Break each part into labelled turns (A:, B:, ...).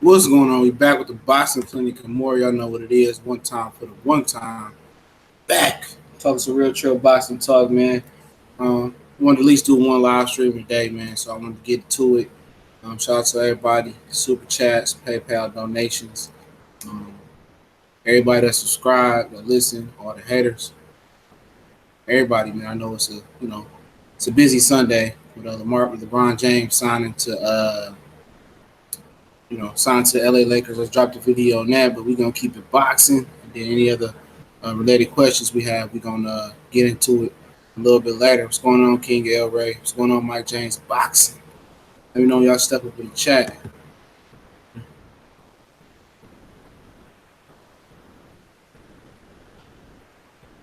A: What's going on? We back with the boxing clinic and more. Y'all know what it is. One time for the one time. Back. Talking some real trail boxing talk, man. Wanted to at least do one live stream a day, man. So I wanted to get to it. Shout out to everybody. Super chats, PayPal donations. Um, Everybody that subscribed, that listen, all the haters. Everybody, man. I know it's a busy Sunday with LeBron James signed to the LA Lakers. Let's drop the video on that, but we're gonna keep it boxing. And then any other related questions we have, we're gonna get into it a little bit later. What's going on, King El Ray? What's going on, Mike James? Boxing. Let me know y'all step up in the chat.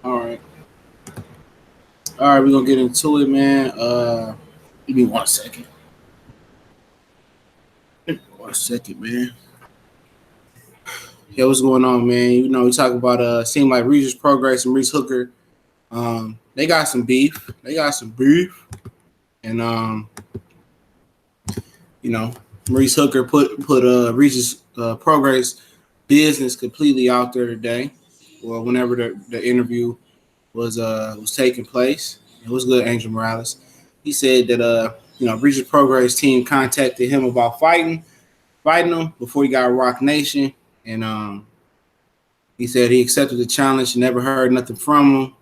A: All right. All right, we're gonna get into it, man. Give me 1 second. 1 second, man. Yeah, what's going on, man? You know, we talk about seem like Regis Prograis and Maurice Hooker. They got some beef. And Maurice Hooker put Regis Prograis business completely out there today. Well, whenever the interview was taking place, it was good. Angel Morales, he said that Regis Prograis team contacted him about fighting him before he got Rock Nation, and he said he accepted the challenge. Never heard nothing from him.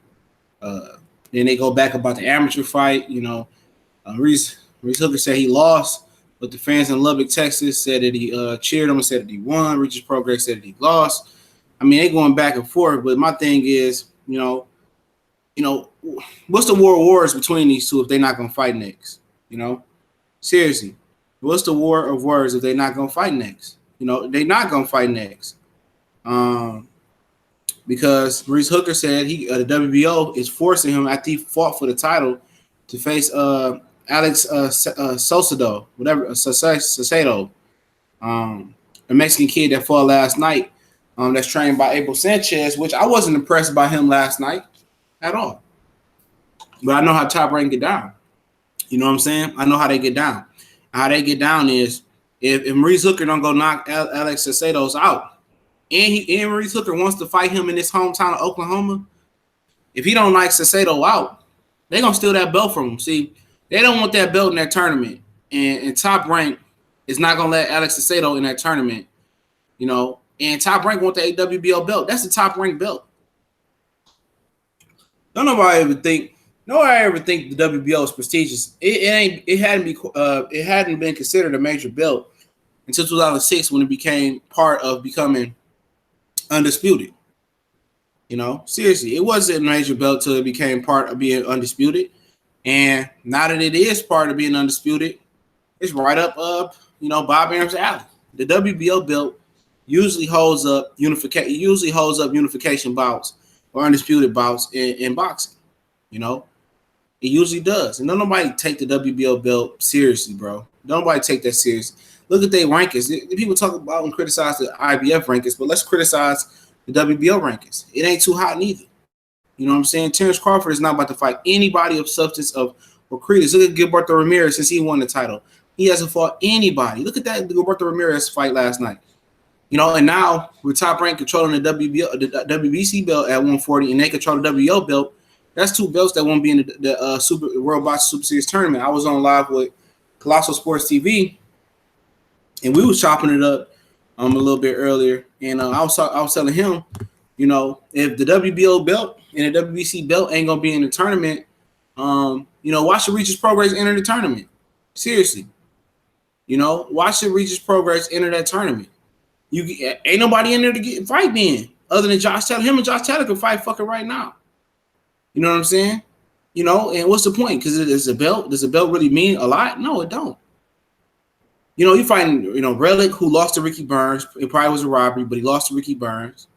A: Then they go back about the amateur fight. Maurice Hooker said he lost, but the fans in Lubbock, Texas said that he cheered him and said that he won. Regis Prograis said that he lost. I mean, they going back and forth, but my thing is, what's the war of words between these two if they're not going to fight next? Seriously, what's the war of words if they're not going to fight next? They're not going to fight next. Because Maurice Hooker said the WBO is forcing him after he fought for the title to face Alex Sosado, Sosado, a Mexican kid that fought last night. That's trained by Abel Sanchez, which I wasn't impressed by him last night at all. But I know how Top Rank get down. You know what I'm saying? I know how they get down. How they get down is if Maurice Hooker don't go knock Alex Sosado out, and Maurice Hooker wants to fight him in his hometown of Oklahoma, if he don't knock Sosado out, they're going to steal that belt from him. See, they don't want that belt in that tournament. And Top Rank is not going to let Alex Sosado in that tournament. And Top Rank want the WBO belt. That's the Top Rank belt. Don't nobody ever think the WBO is prestigious. It hadn't been considered a major belt until 2006 when it became part of becoming undisputed. Seriously, it wasn't a major belt till it became part of being undisputed. And now that it is part of being undisputed, it's right up Bob Arum's alley. The WBO belt usually holds up unification bouts or undisputed bouts in boxing. It usually does. And don't nobody take the WBO belt seriously, bro. Don't nobody take that seriously. Look at their rankings. People talk about and criticize the IBF rankings, but let's criticize the WBO rankings. It ain't too hot neither. You know what I'm saying? Terrence Crawford is not about to fight anybody of substance or credence. Look at Gilberto Ramirez since he won the title. He hasn't fought anybody. Look at that Gilberto Ramirez fight last night. And now with Top Rank controlling the WBC belt at 140 and they control the WBO belt, that's two belts that won't be in the Super World Boxing Super Series tournament. I was on live with Colossal Sports TV, and we was chopping it up a little bit earlier, and I was telling him, if the WBO belt and the WBC belt ain't gonna be in the tournament, why should Regis Prograis enter the tournament? Seriously, why should Regis Prograis enter that tournament? Ain't nobody in there to get fight then, other than Josh Taylor. Him and Josh Taylor can fight fucking right now. You know what I'm saying? And what's the point? Because it's a belt. Does a belt really mean a lot? No, it don't. You fighting, Relic, who lost to Ricky Burns. It probably was a robbery, but he lost to Ricky Burns.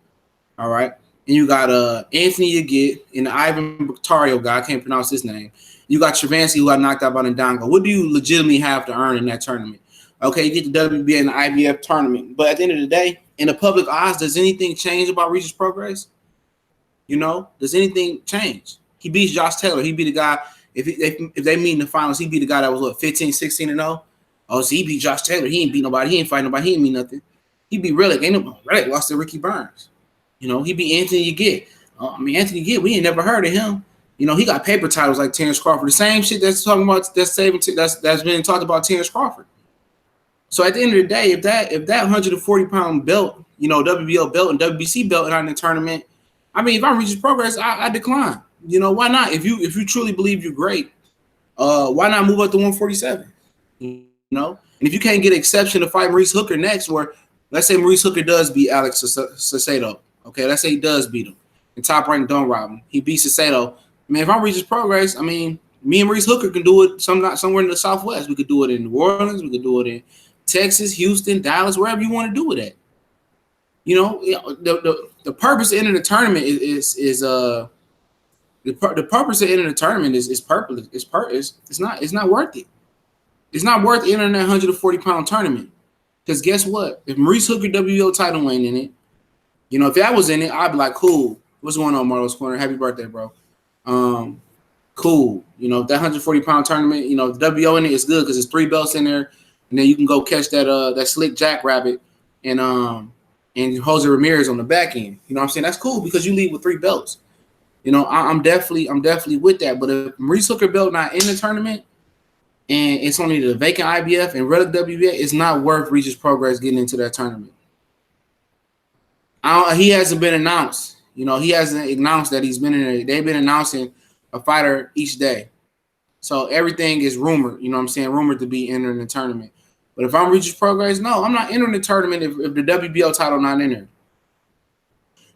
A: All right. And you got Anthony Yagit and the Ivan Bactario guy. I can't pronounce his name. You got Travansky, who got knocked out by Ndongo. What do you legitimately have to earn in that tournament? Okay, you get the WBA and the IBF tournament. But at the end of the day, in the public eyes, does anything change about Regis Prograis? Does anything change? He beats Josh Taylor. He beat the guy, if they meet in the finals, he beat the guy that was, 15, 16-0? Oh, so he beat Josh Taylor. He ain't beat nobody. He ain't fight nobody. He ain't mean nothing. He beat Relic. Ain't no Relic lost to Ricky Burns. You know, he beat Anthony Yigit. Anthony Yigit, we ain't never heard of him. You know, he got paper titles like Terrence Crawford. The same shit that's talking about that's been talked about Terrence Crawford. So at the end of the day, if that 140-pound belt, you know, WBO belt and WBC belt not in the tournament, I mean, if I'm Regis Prograis, I decline. You know, why not? If you truly believe you're great, why not move up to 147? You know, and if you can't get an exception to fight Maurice Hooker next, or let's say Maurice Hooker does beat Alex Sasado, okay, let's say he does beat him, and Top Rank don't rob him. He beats Sasado. I mean, if I'm Regis Prograis, I mean, me and Maurice Hooker can do it somewhere in the Southwest. We could do it in New Orleans. We could do it in Texas, Houston, Dallas, wherever you want to do it at. You know, the purpose of entering the tournament is the purpose of entering the tournament is purpose. It's not worth it. It's not worth entering that 140-pound tournament. Because guess what? If Maurice Hooker WBO title ain't in it, you know, if that was in it, I'd be like, cool. What's going on, Marlo's Corner? Happy birthday, bro. Cool. You know, if that 140-pound tournament, you know, the WBO in it is good because there's 3 belts in there, and then you can go catch that slick jackrabbit and Jose Ramirez on the back end. You know what I'm saying? That's cool because you leave with 3 belts. You know, I'm definitely with that. But if Maurice Hooker belt not in the tournament and it's only the vacant IBF and Relic WBA, it's not worth Regis Prograis getting into that tournament. He hasn't been announced. You know, he hasn't announced that he's been in there. They've been announcing a fighter each day. So everything is rumored, you know what I'm saying, rumored to be entering the tournament. But if I'm Regis Prograis, no, I'm not entering the tournament if the WBO title not in there.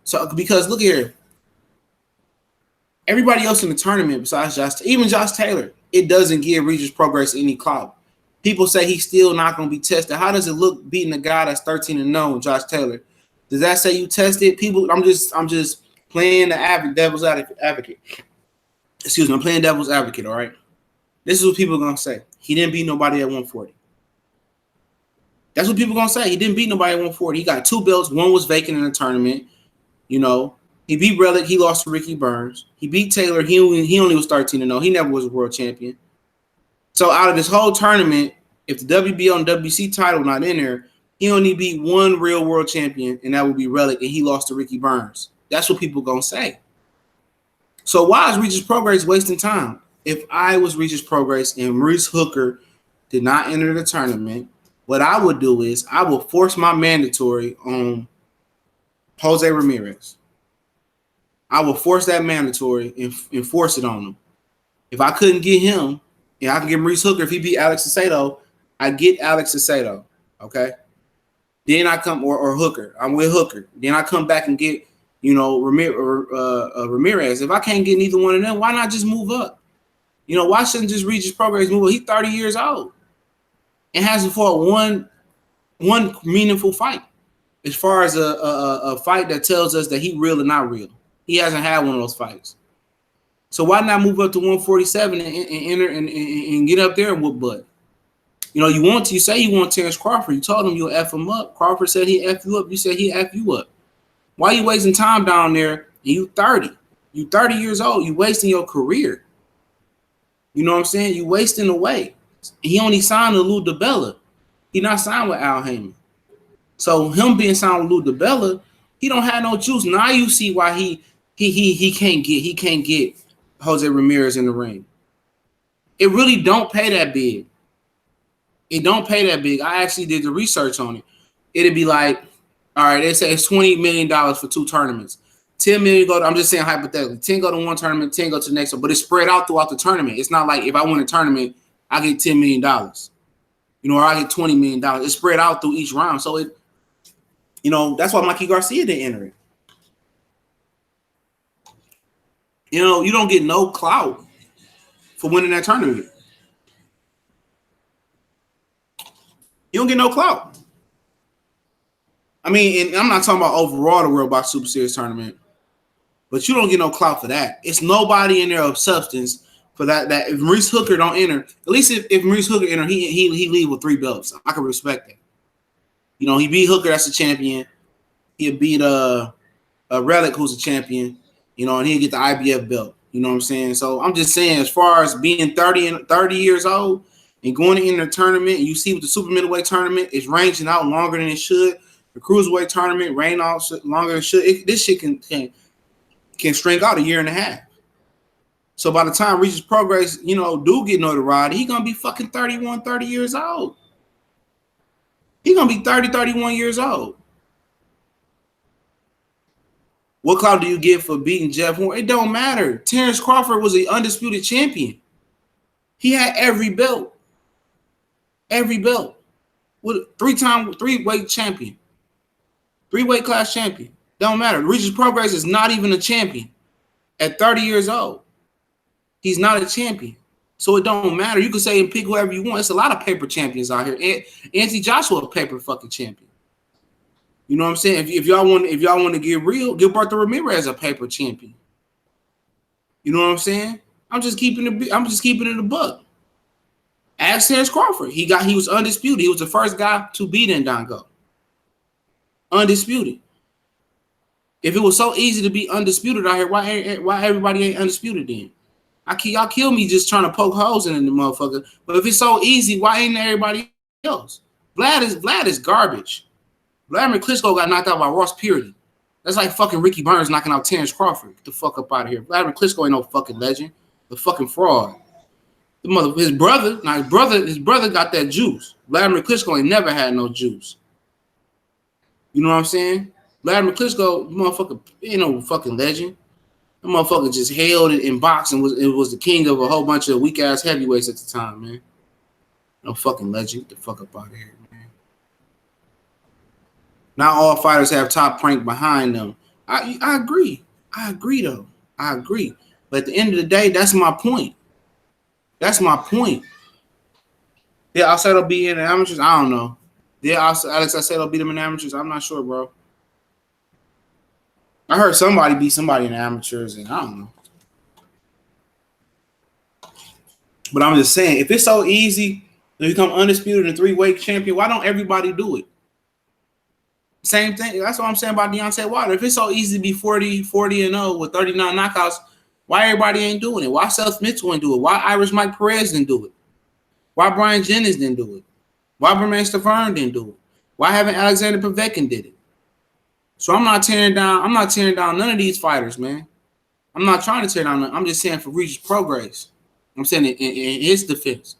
A: So because look here, everybody else in the tournament besides even Josh Taylor, it doesn't give Regis Prograis any clout. People say he's still not going to be tested. How does it look beating a guy that's 13-0, Josh Taylor? Does that say you tested? People, I'm just playing the devil's advocate. Excuse me, I'm playing devil's advocate, all right? This is what people are going to say. He didn't beat nobody at 140. That's what people are going to say. He didn't beat nobody at 140. He got 2 belts. One was vacant in the tournament. You know, he beat Relic. He lost to Ricky Burns. He beat Taylor. He only was 13-0. He never was a world champion. So out of this whole tournament, if the WBO and WBC title not in there, he only beat 1 real world champion, and that would be Relic, and he lost to Ricky Burns. That's what people going to say. So why is Regis Prograis wasting time? If I was Regis Prograis and Maurice Hooker did not enter the tournament, what I would do is I would force my mandatory on Jose Ramirez. I would force that mandatory and force it on him. If I couldn't get him, and I can get Maurice Hooker, if he beat Alex Sasado, I get Alex Sasado, okay? Then I come, or Hooker. I'm with Hooker. Then I come back and get, you know, Ramirez. If I can't get neither one of them, why not just move up? You know, why shouldn't just Regis Prograis move up? He's 30 years old and hasn't fought one meaningful fight. As far as a fight that tells us that he real or not real. He hasn't had one of those fights. So why not move up to 147 and enter and get up there and whoop butt? You know, you say you want Terrence Crawford. You told him you'll F him up. Crawford said he'd F you up. You said he'd F you up. Why are you wasting time down there and you 30? You 30 years old. You wasting your career. You know what I'm saying? You wasting away. He only signed with Lou DiBella. He not signed with Al Heyman. So him being signed with Lou DiBella, he don't have no juice. Now you see why he can't get Jose Ramirez in the ring. It really don't pay that big. It don't pay that big. I actually did the research on it. It'd be like, all right, they say it's $20 million for 2 tournaments. 10 million go to, I'm just saying hypothetically, 10 go to one tournament, 10 go to the next one, but it's spread out throughout the tournament. It's not like if I win a tournament, I get $10 million, you know, or I get $20 million. It's spread out through each round. So it, you know, that's why Mikey Garcia didn't enter it. You know, you don't get no clout for winning that tournament. You don't get no clout. I mean, and I'm not talking about overall the World Box Super Series tournament, but you don't get no clout for that. It's nobody in there of substance for that. That if Maurice Hooker don't enter, at least if Maurice Hooker enter, he leave with 3 belts. I can respect that. You know, he beat Hooker, that's a champion. He'll beat a Relic, who's a champion. You know, and he'll get the IBF belt. You know what I'm saying? So I'm just saying, as far as being 30 years old and going in the tournament, and you see with the super middleweight tournament, it's ranging out longer than it should. The cruiserweight tournament ran out longer than should. This shit can string out a year and a half. So by the time Regis Prograis, do get notoriety, he gonna be fucking 31, 30 years old. He gonna be 30, 31 years old. What clout do you get for beating Jeff Horn? It don't matter. Terrence Crawford was an undisputed champion. He had every belt. Every belt. With three-weight champion. 3-weight class champion. Don't matter. Regis Prograis is not even a champion. At 30 years old. He's not a champion. So it don't matter. You can say and pick whoever you want. It's a lot of paper champions out here. Anthony Joshua a paper fucking champion. You know what I'm saying? If y'all want to get real, Gilberto Ramirez a paper champion. You know what I'm saying? I'm just keeping it a buck. Ask Terrence Crawford. He was undisputed. He was the first guy to beat Ndongo. Undisputed. If it was so easy to be undisputed out here, why everybody ain't undisputed then? Y'all kill me just trying to poke holes in the motherfucker. But if it's so easy, why ain't everybody else? Vlad is garbage. Vladimir Klitschko got knocked out by Ross Purity. That's like fucking Ricky Burns knocking out Terrence Crawford. Get the fuck up out of here. Vladimir Klitschko ain't no fucking legend. The fucking fraud. His brother got that juice. Vladimir Klitschko ain't never had no juice. You know what I'm saying? Vladimir Klitschko, motherfucker, ain't no fucking legend. That motherfucker just held it in boxing. Was the king of a whole bunch of weak ass heavyweights at the time, man. No fucking legend. Get the fuck up out of here, man. Not all fighters have top rank behind them. I agree. I agree, though. I agree. But at the end of the day, that's my point. That's my point. Did Alcedo be in the amateurs? I don't know. Did Alex Alcedo beat him in the amateurs? I'm not sure, bro. I heard somebody beat somebody in the amateurs, and I don't know. But I'm just saying, if it's so easy to become undisputed and 3-weight champion, why don't everybody do it? Same thing. That's what I'm saying about Deontay Wilder. If it's so easy to be 40-0 with 39 knockouts, why everybody ain't doing it? Why Seth Mitchell ain't do it? Why Irish Mike Perez didn't do it? Why Brian Jennings didn't do it? Why Bermane Stiverne didn't do it? Why haven't Alexander Povetkin did it? So I'm not tearing down none of these fighters, man. I'm not trying to tear down none. I'm just saying for Regis Prograis. I'm saying in his defense,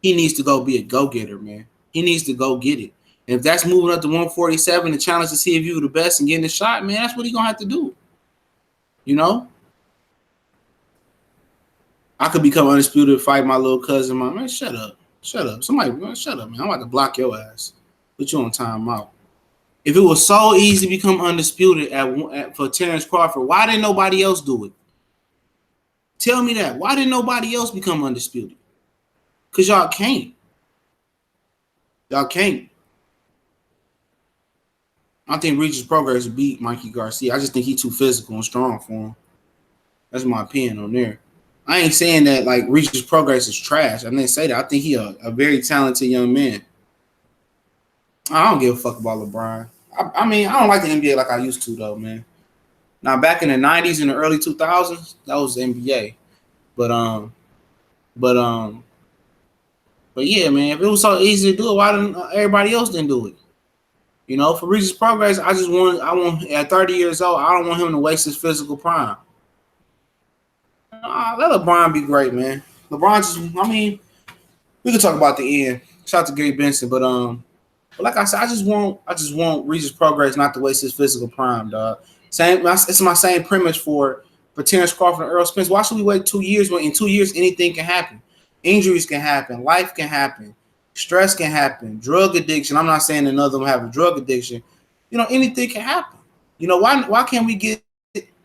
A: he needs to go be a go-getter, man. He needs to go get it. And if that's moving up to 147 to challenge to see if you're the best and getting the shot, man, that's what he's going to have to do. You know? I could become undisputed and fight my little cousin. Man, shut up. Shut up. Somebody, man, shut up, man. I'm about to block your ass. Put you on timeout. If it was so easy to become undisputed for Terrence Crawford, why didn't nobody else do it? Tell me that. Why didn't nobody else become undisputed? Because y'all can't. Y'all can't. I think Regis Prograis will beat Mikey Garcia. I just think he's too physical and strong for him. That's my opinion on there. I ain't saying that like Regis Prograis is trash. I didn't say that. I think he a very talented young man. I don't give a fuck about LeBron. I mean, I don't like the NBA like I used to, though, man. Now, back in the 90s and the early 2000s, that was the NBA. But yeah, man, if it was so easy to do it, why didn't everybody else didn't do it? You know, for Regis Prograis, I want at 30 years old, I don't want him to waste his physical prime. Let LeBron be great, man. LeBron we could talk about the end. Shout out to Gary Benson, but like I said, I just want Regis Prograis not to waste his physical prime, dog. It's my same premise for Terrence Crawford and Earl Spence. Why should we wait 2 years when in 2 years anything can happen? Injuries can happen, life can happen, stress can happen, drug addiction. I'm not saying none of them have a drug addiction. You know, anything can happen. You know, why can't we get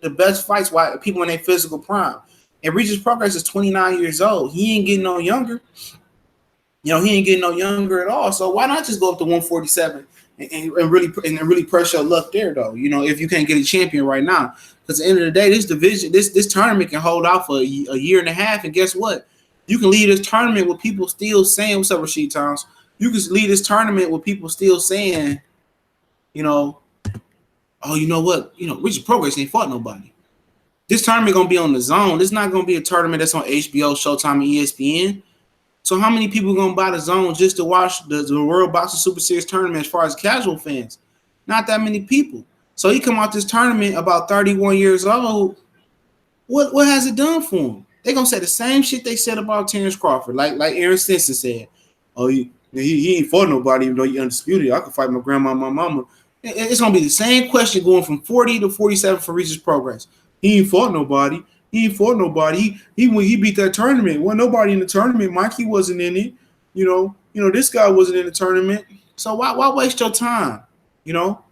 A: the best fights while people in their physical prime? And Regis Prograis is 29 years old. He ain't getting no younger. You know, he ain't getting no younger at all. So why not just go up to 147 and really press your luck there, though? You know, if you can't get a champion right now, because at the end of the day, this division, this tournament can hold out for a year and a half, and guess what? You can lead this tournament with people still saying, "What's up, Rasheed Towns?" You can lead this tournament with people still saying, you know, "Oh, you know what? You know, Regis Prograis ain't fought nobody." This tournament gonna be on the zone. This not gonna be a tournament that's on HBO, Showtime, and ESPN. So how many people are gonna buy the zone just to watch the World Boxing Super Series tournament as far as casual fans? Not that many people. So he come out this tournament about 31 years old. What has it done for him? They gonna say the same shit they said about Terrence Crawford, like Aaron Stinson said. Oh, he ain't fought nobody even though he undisputed. I could fight my grandma, and my mama. It's gonna be the same question going from 40 to 47 for Regis Prograis. He ain't fought nobody. He ain't fought nobody. He when he beat that tournament, wasn't nobody in the tournament. Mikey wasn't in it. This guy wasn't in the tournament. So why waste your time? You know,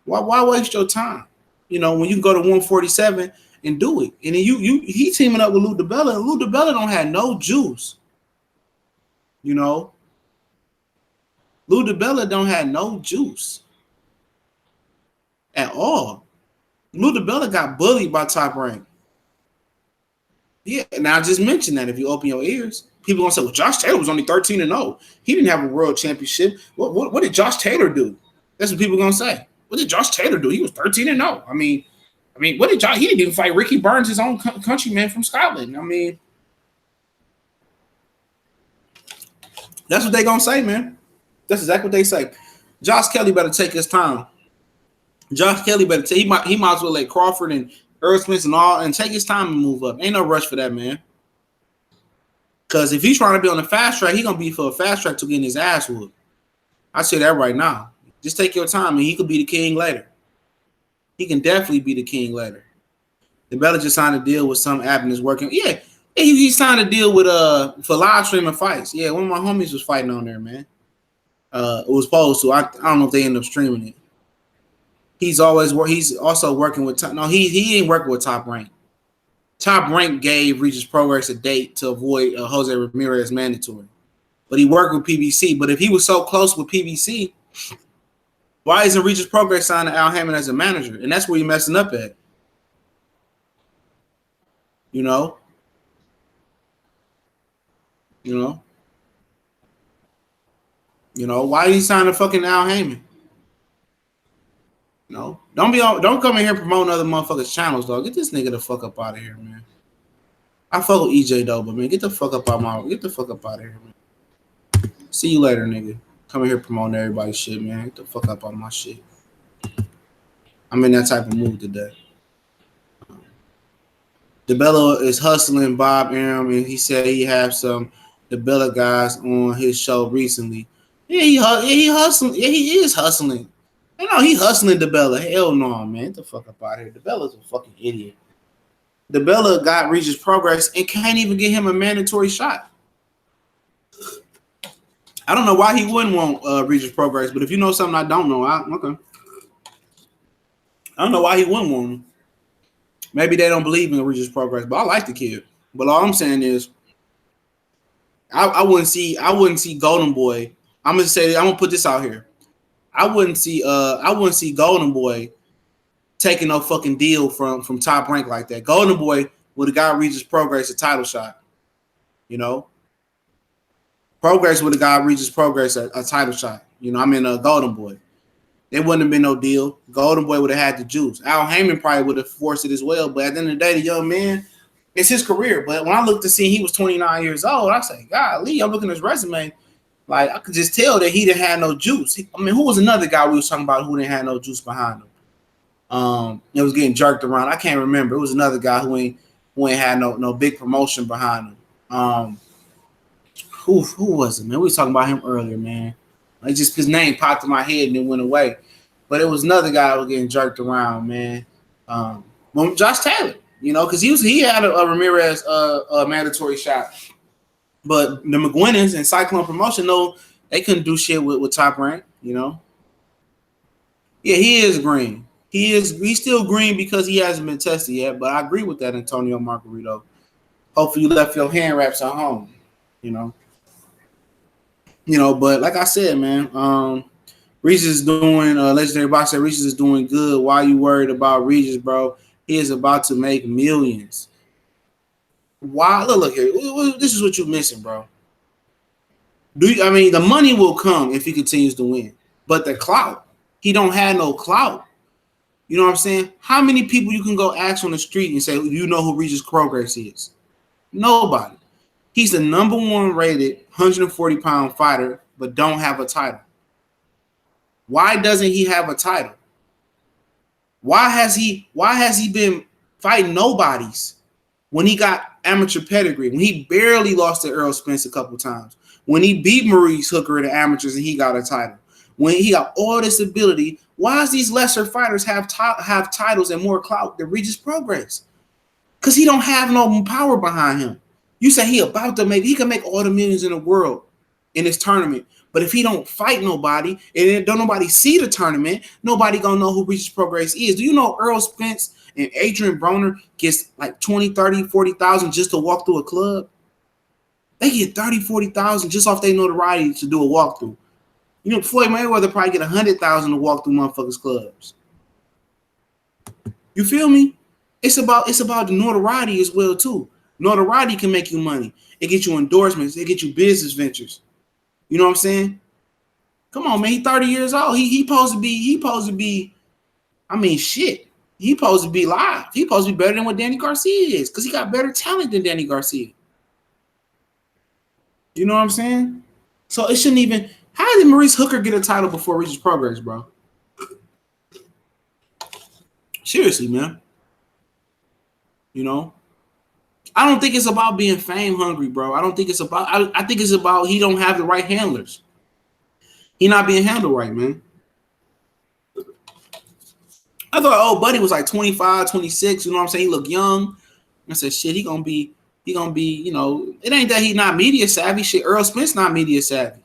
A: why waste your time? When you can go to 147 and do it. And then he teaming up with Lou DiBella, and Lou DiBella don't have no juice. Lou DiBella don't have no juice at all. Lou DiBella got bullied by Top Rank. Yeah, and I just mentioned that if you open your ears, people gonna say, well, Josh Taylor was only 13-0. He didn't have a world championship. What did Josh Taylor do? That's what people gonna say. What did Josh Taylor do? He was 13-0. I mean, what did Josh? He didn't even fight Ricky Burns, his own countryman from Scotland. I mean, that's what they gonna say, man. That's exactly what they say. Josh Kelly better take his time. Josh Kelly better take. He might as well let Crawford and Earl Spence and take his time and move up. Ain't no rush for that, man. Because if he's trying to be on the fast track, he's gonna be for a fast track to getting his ass whooped. I say that right now. Just take your time, and he could be the king later. He can definitely be the king later. DiBella just signed a deal with some app and is working. Yeah, he signed a deal with for live streaming fights. Yeah, one of my homies was fighting on there, man. It was supposed to. I don't know if they end up streaming it. He's also working with Top. No, he ain't working with Top Rank. Top Rank gave Regis Prograis a date to avoid Jose Ramirez mandatory, but he worked with PBC. But if he was so close with PBC, why isn't Regis Prograis signed to Al Hammond as a manager? And that's where you're messing up at. Why did he sign to fucking Al Hammond? Don't come in here promoting other motherfuckers' channels, dog. Get this nigga the fuck up out of here, man. I fuck with EJ though, but man, get the fuck up out of here, man. See you later, nigga. Come in here promoting everybody's shit, man. Get the fuck up out of my shit. I'm in that type of mood today. DiBella is hustling Bob Arum, and he said he have some DiBella guys on his show recently. Yeah, he hustling. Yeah, he is hustling. He hustling DiBella. Hell no, man. Get the fuck up out of here. DiBella's a fucking idiot. DiBella got Regis Prograis and can't even get him a mandatory shot. I don't know why he wouldn't want Regis Prograis, but if you know something I don't know, okay. I don't know why he wouldn't want him. Maybe they don't believe in Regis Prograis, but I like the kid. But all I'm saying is, I wouldn't see Golden Boy. I'm gonna put this out here. I wouldn't see Golden Boy taking no fucking deal from Top Rank like that. Golden Boy would have got Regis Prograis a title shot. Prograis would have got Regis Prograis a title shot. Golden Boy. There wouldn't have been no deal. Golden Boy would have had the juice. Al Hammond probably would have forced it as well. But at the end of the day, the young man, it's his career. But when I looked to see he was 29 years old, I say, golly, I'm looking at his resume. Like, I could just tell that he didn't have no juice. Who was another guy we was talking about who didn't have no juice behind him? It was getting jerked around. I can't remember. It was another guy who ain't had no big promotion behind him. Who was it, man? We was talking about him earlier, man. Like, just his name popped in my head and it went away. But it was another guy that was getting jerked around, man. Josh Taylor, because he had a Ramirez mandatory shot. But the McGuinness and Cyclone Promotion, no, they couldn't do shit with Top Rank, Yeah, he is green. He's still green because he hasn't been tested yet. But I agree with that, Antonio Margarito. Hopefully you left your hand wraps at home, But like I said, man, Regis is doing legendary boxer. Regis is doing good. Why are you worried about Regis, bro? He is about to make millions. Why? Look here. This is what you're missing, bro. The money will come if he continues to win, but the clout, he don't have no clout. You know what I'm saying? How many people you can go ask on the street and say, you know who Regis Prograis is? Nobody. He's the #1 rated 140-pound fighter, but don't have a title. Why doesn't he have a title? Why has he been fighting nobodies when he got amateur pedigree? When he barely lost to Errol Spence a couple times. When he beat Maurice Hooker in the amateurs and he got a title. When he got all this ability, why does these lesser fighters have titles and more clout than Regis Prograis? Because he don't have no power behind him. You say he can make all the millions in the world in this tournament. But if he don't fight nobody and don't nobody see the tournament, nobody gonna know who Regis Prograis is. Do you know Errol Spence and Adrian Broner gets like 20, 30, 40,000 just to walk through a club? They get 30, 40,000 just off their notoriety to do a walkthrough. You know, Floyd Mayweather probably get 100,000 to walk through motherfuckers' clubs. You feel me? It's about the notoriety as well too. Notoriety can make you money. It gets you endorsements. It gets you business ventures. You know what I'm saying? Come on, man. He 30 years old. He supposed to be. I mean, shit. He supposed to be live. He supposed to be better than what Danny Garcia is because he got better talent than Danny Garcia. You know what I'm saying? So it shouldn't even. How did Maurice Hooker get a title before Regis Prograis, bro? Seriously, man. You know, I don't think it's about being fame hungry, bro. I don't think it's about. I think it's about he don't have the right handlers. He not being handled right, man. I thought old buddy was like 25, 26. You know what I'm saying? He look young. I said, shit, he gonna be. You know, it ain't that he not media savvy. Shit, Earl Spence not media savvy.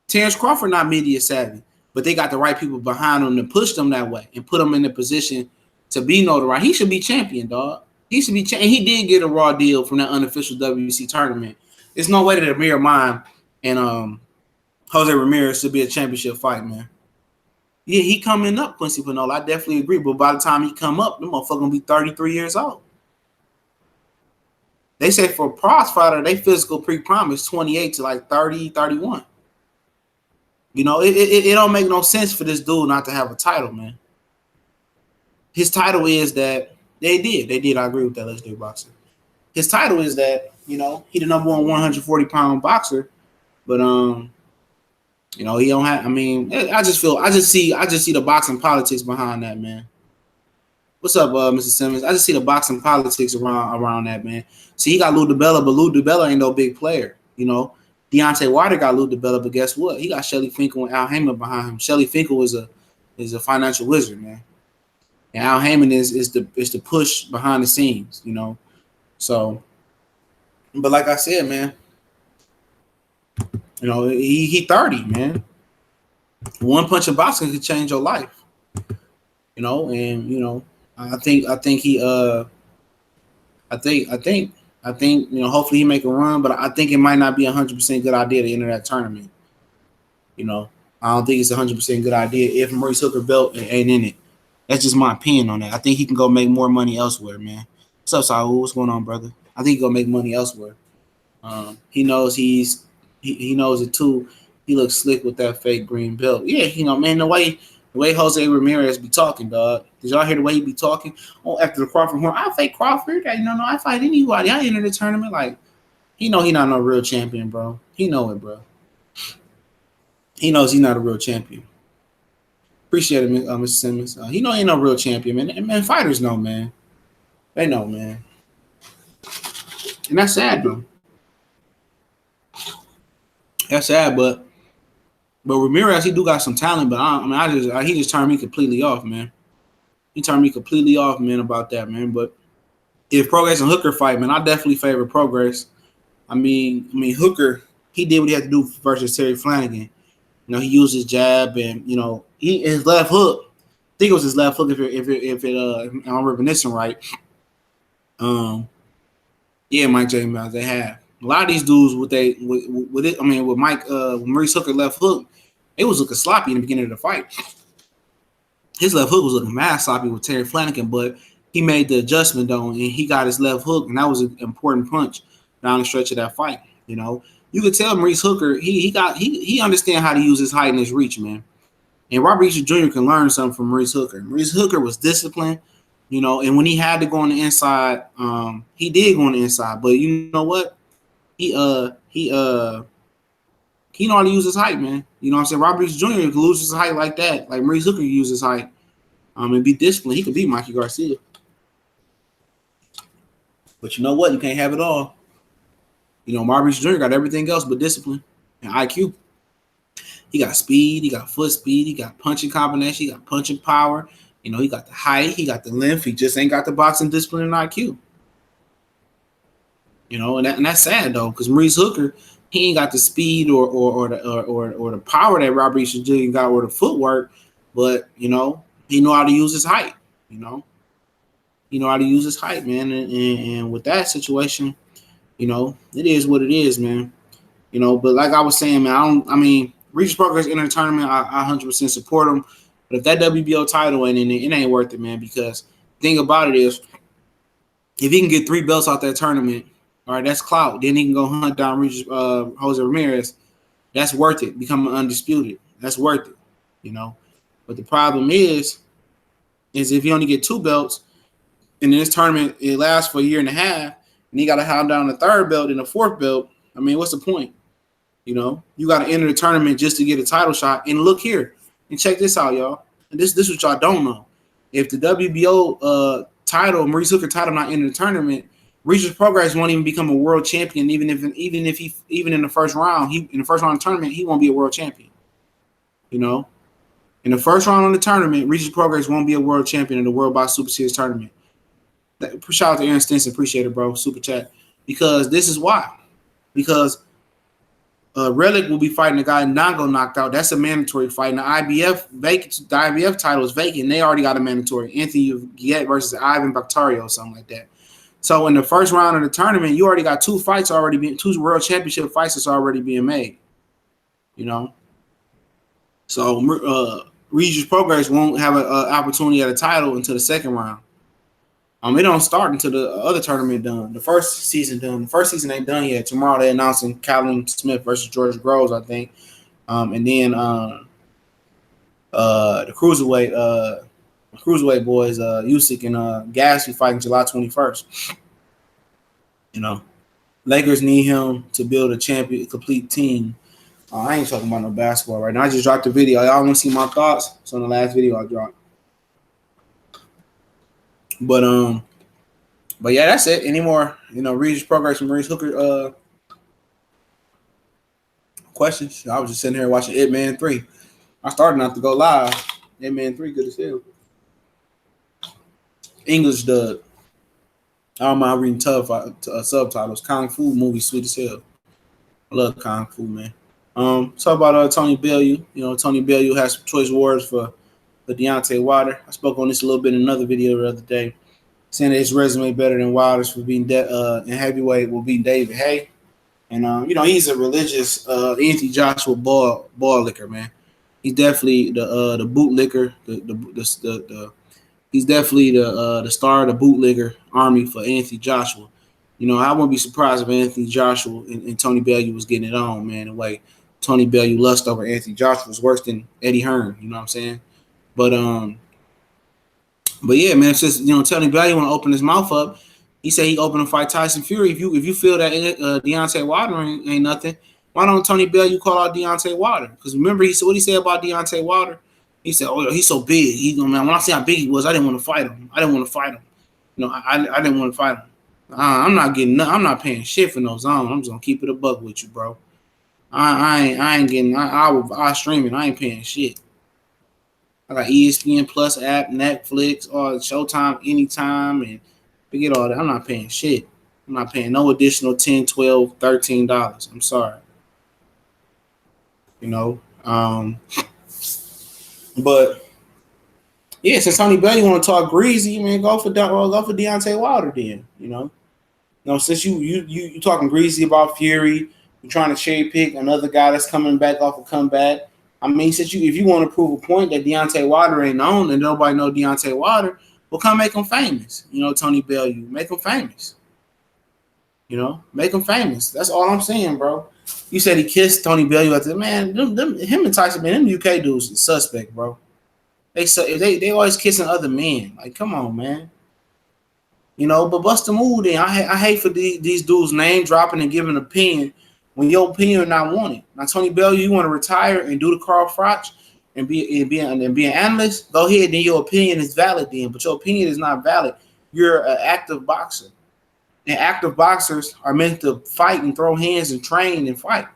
A: Terrence Crawford not media savvy, but they got the right people behind them to push them that way and put them in the position to be notoriety. He should be champion, dog. He should be and he did get a raw deal from that unofficial WBC tournament. There's no way that Amir Mine and Jose Ramirez should be a championship fight, man. Yeah, he coming up, Quincy Pinola. I definitely agree. But by the time he come up, the motherfucker gonna be 33 years old. They say for a pros fighter, they physical pre-prime is 28 to like 30, 31. You know, it don't make no sense for this dude not to have a title, man. His title is that they did. I agree with that. Let's do boxing. His title is that, you know, he the number one 140-pound boxer, but you know, he don't have. I mean, I just see the boxing politics behind that, man. What's up, Mr. Simmons? I just see the boxing politics around that, man. See, he got Lou DiBella, but Lou DiBella ain't no big player, you know. Deontay Wilder got Lou DiBella, but guess what? He got Shelly Finkel and Al Heyman behind him. Shelly Finkel is a financial wizard, man. And Al Heyman is the push behind the scenes, you know. So, but like I said, man, you know, he 30, man. One punch of boxing could change your life, you know. And you know, I think you know, hopefully he make a run, but I think it might not be 100% good idea to enter that tournament. You know, I don't think it's 100% good idea if Maurice Hooker belt ain't in it. That's just my opinion on that. I think he can go make more money elsewhere, man. What's up, Saul? What's going on, brother? I think he can go make money elsewhere. He knows he knows it too. He looks slick with that fake green belt. Yeah, you know, man, the way Jose Ramirez be talking, dog. Did y'all hear the way he be talking? Oh, after the Crawford horn, I fight Crawford. You know, I fight anybody. I enter the tournament. Like, he know he not no real champion, bro. He know it, bro. He knows he's not a real champion. Appreciate it, Mr. Simmons. He know he ain't no real champion, man. And man, fighters know, man. They know, man. And that's sad, though. That's sad, but Ramirez, he do got some talent, but he just turned me completely off, man. He turned me completely off, man, about that, man. But if Prograis and Hooker fight, man, I definitely favor Prograis. I mean, Hooker, he did what he had to do versus Terry Flanagan. You know, he used his jab and, you know, his left hook. I think it was his left hook if I'm reminiscing right. Yeah, Mike James, they have. A lot of these dudes with Maurice Hooker left hook, it was looking sloppy in the beginning of the fight. His left hook was looking mad sloppy with Terry Flanagan, but he made the adjustment though, and he got his left hook, and that was an important punch down the stretch of that fight. You know, you could tell Maurice Hooker he understand how to use his height and his reach, man. And Robert Easter Jr. can learn something from Maurice Hooker. Maurice Hooker was disciplined, you know, and when he had to go on the inside, he did go on the inside. But you know what? He know how to use his height, man. You know what I'm saying? Robert Reese Jr. could lose his height like that. Like Maurice Hooker use his height and be disciplined. He could beat Mikey Garcia. But you know what? You can't have it all. You know, Maurice Jr. got everything else but discipline and IQ. He got speed. He got foot speed. He got punching combination. He got punching power. You know, he got the height. He got the length. He just ain't got the boxing discipline and IQ. You know, and that's sad though, because Maurice Hooker, he ain't got the speed or the power that Robert Reese Jr. got, or the footwork, but you know, he know how to use his height. You know how to use his height, man. And with that situation, you know, it is what it is, man. You know, but like I was saying, man, I mean, Regis Prograis in the tournament, I 100% support him. But if that WBO title ain't in it, it ain't worth it, man. Because the thing about it is, if he can get 3 belts out that tournament, all right, that's clout. Then he can go hunt down Jose Ramirez. That's worth it. Becoming undisputed. That's worth it. You know. But the problem is if you only get 2 belts, and in this tournament it lasts for a year and a half, and he got to hound down the 3rd belt and the 4th belt. I mean, what's the point? You know, you got to enter the tournament just to get a title shot. And look here, and check this out, y'all. And this is what y'all don't know. If the WBO title, Maurice Hooker title, not in the tournament, Regis Prograis won't even become a world champion. Even in the first round, in the first round of the tournament, he won't be a world champion. You know, in the first round of the tournament, Regis Prograis won't be a world champion in the World Box Super Series tournament. Shout out to Aaron Stinson, appreciate it, bro. Super chat. Because this is why. Because Relic will be fighting a guy Nango knocked out. That's a mandatory fight. And the IBF title is vacant. They already got a mandatory. Anthony Giet versus Ivan Bactario or something like that. So in the first round of the tournament, you already got 2 world championship fights that's already being made. You know? So Regis Prograis won't have an opportunity at a title until the second round. It don't start until the other tournament done. The first season done. The first season ain't done yet. Tomorrow they're announcing Callum Smith versus George Groves, I think. And then the cruiserweight boys, Usyk and Gassy fighting July 21st. You know, Lakers need him to build a complete team. I ain't talking about no basketball right now. I just dropped a video. Y'all want to see my thoughts? It's on the last video I dropped. But yeah, that's it. Any more, Regis Prograis and Maurice Hooker questions? I was just sitting here watching Ip Man 3. I started not to go live. Ip Man 3, good as hell. English dub. I don't mind reading subtitles. Kung Fu movie, sweet as hell. I love Kung Fu, man. Talk about Tony Bellew. Tony Bellew has some choice words for Deontay Wilder. I spoke on this a little bit in another video the other day, saying that his resume better than Wilder's for being in heavyweight will be David Haye. And he's a religious anti-Joshua ball licker, man. He's definitely the bootlicker, he's definitely the star of the bootlicker army for Anthony Joshua. I wouldn't be surprised if Anthony Joshua and Tony Bellew was getting it on, man. The way Tony Bellew lust over Anthony Joshua was worse than Eddie Hearn. You know what I'm saying? But yeah, man. Since Tony Bellew want to open his mouth up, he said he open to fight Tyson Fury. If you feel that Deontay Wilder ain't nothing, why don't Tony Bellew call out Deontay Wilder? Because remember, he said what he said about Deontay Wilder. He said, "Oh, he's so big. Man, when I see how big he was, I didn't want to fight him. I didn't want to fight him. I didn't want to fight him. I'm not paying shit for no zone. I'm just gonna keep it a buck with you, bro. I ain't getting. I stream it. I ain't paying shit. I got ESPN Plus app, Netflix, or Showtime anytime, and forget all that. I'm not paying shit. I'm not paying no additional $10, $12, $13. I'm sorry. But yeah, since Tony Bellew want to talk greasy, man, go for Deontay Wilder then. Since you talking greasy about Fury, you're trying to cherry pick another guy that's coming back off a comeback. I mean, if you want to prove a point that Deontay Wilder ain't known and nobody know Deontay Wilder, well, come make him famous. Tony Bellew, make him famous. Make him famous. That's all I'm saying, bro. You said he kissed Tony Bellew at the man. Him and Tyson, man, them UK dudes is suspect, bro. They always kissing other men. Like, come on, man. But bust the move then. I hate for these dudes name dropping and giving an opinion when your opinion not wanted. Now, Tony Bellew, you want to retire and do the Carl Froch and be an analyst, go ahead. Then your opinion is valid then, but your opinion is not valid. You're an active boxer, and active boxers are meant to fight and throw hands and train and fight.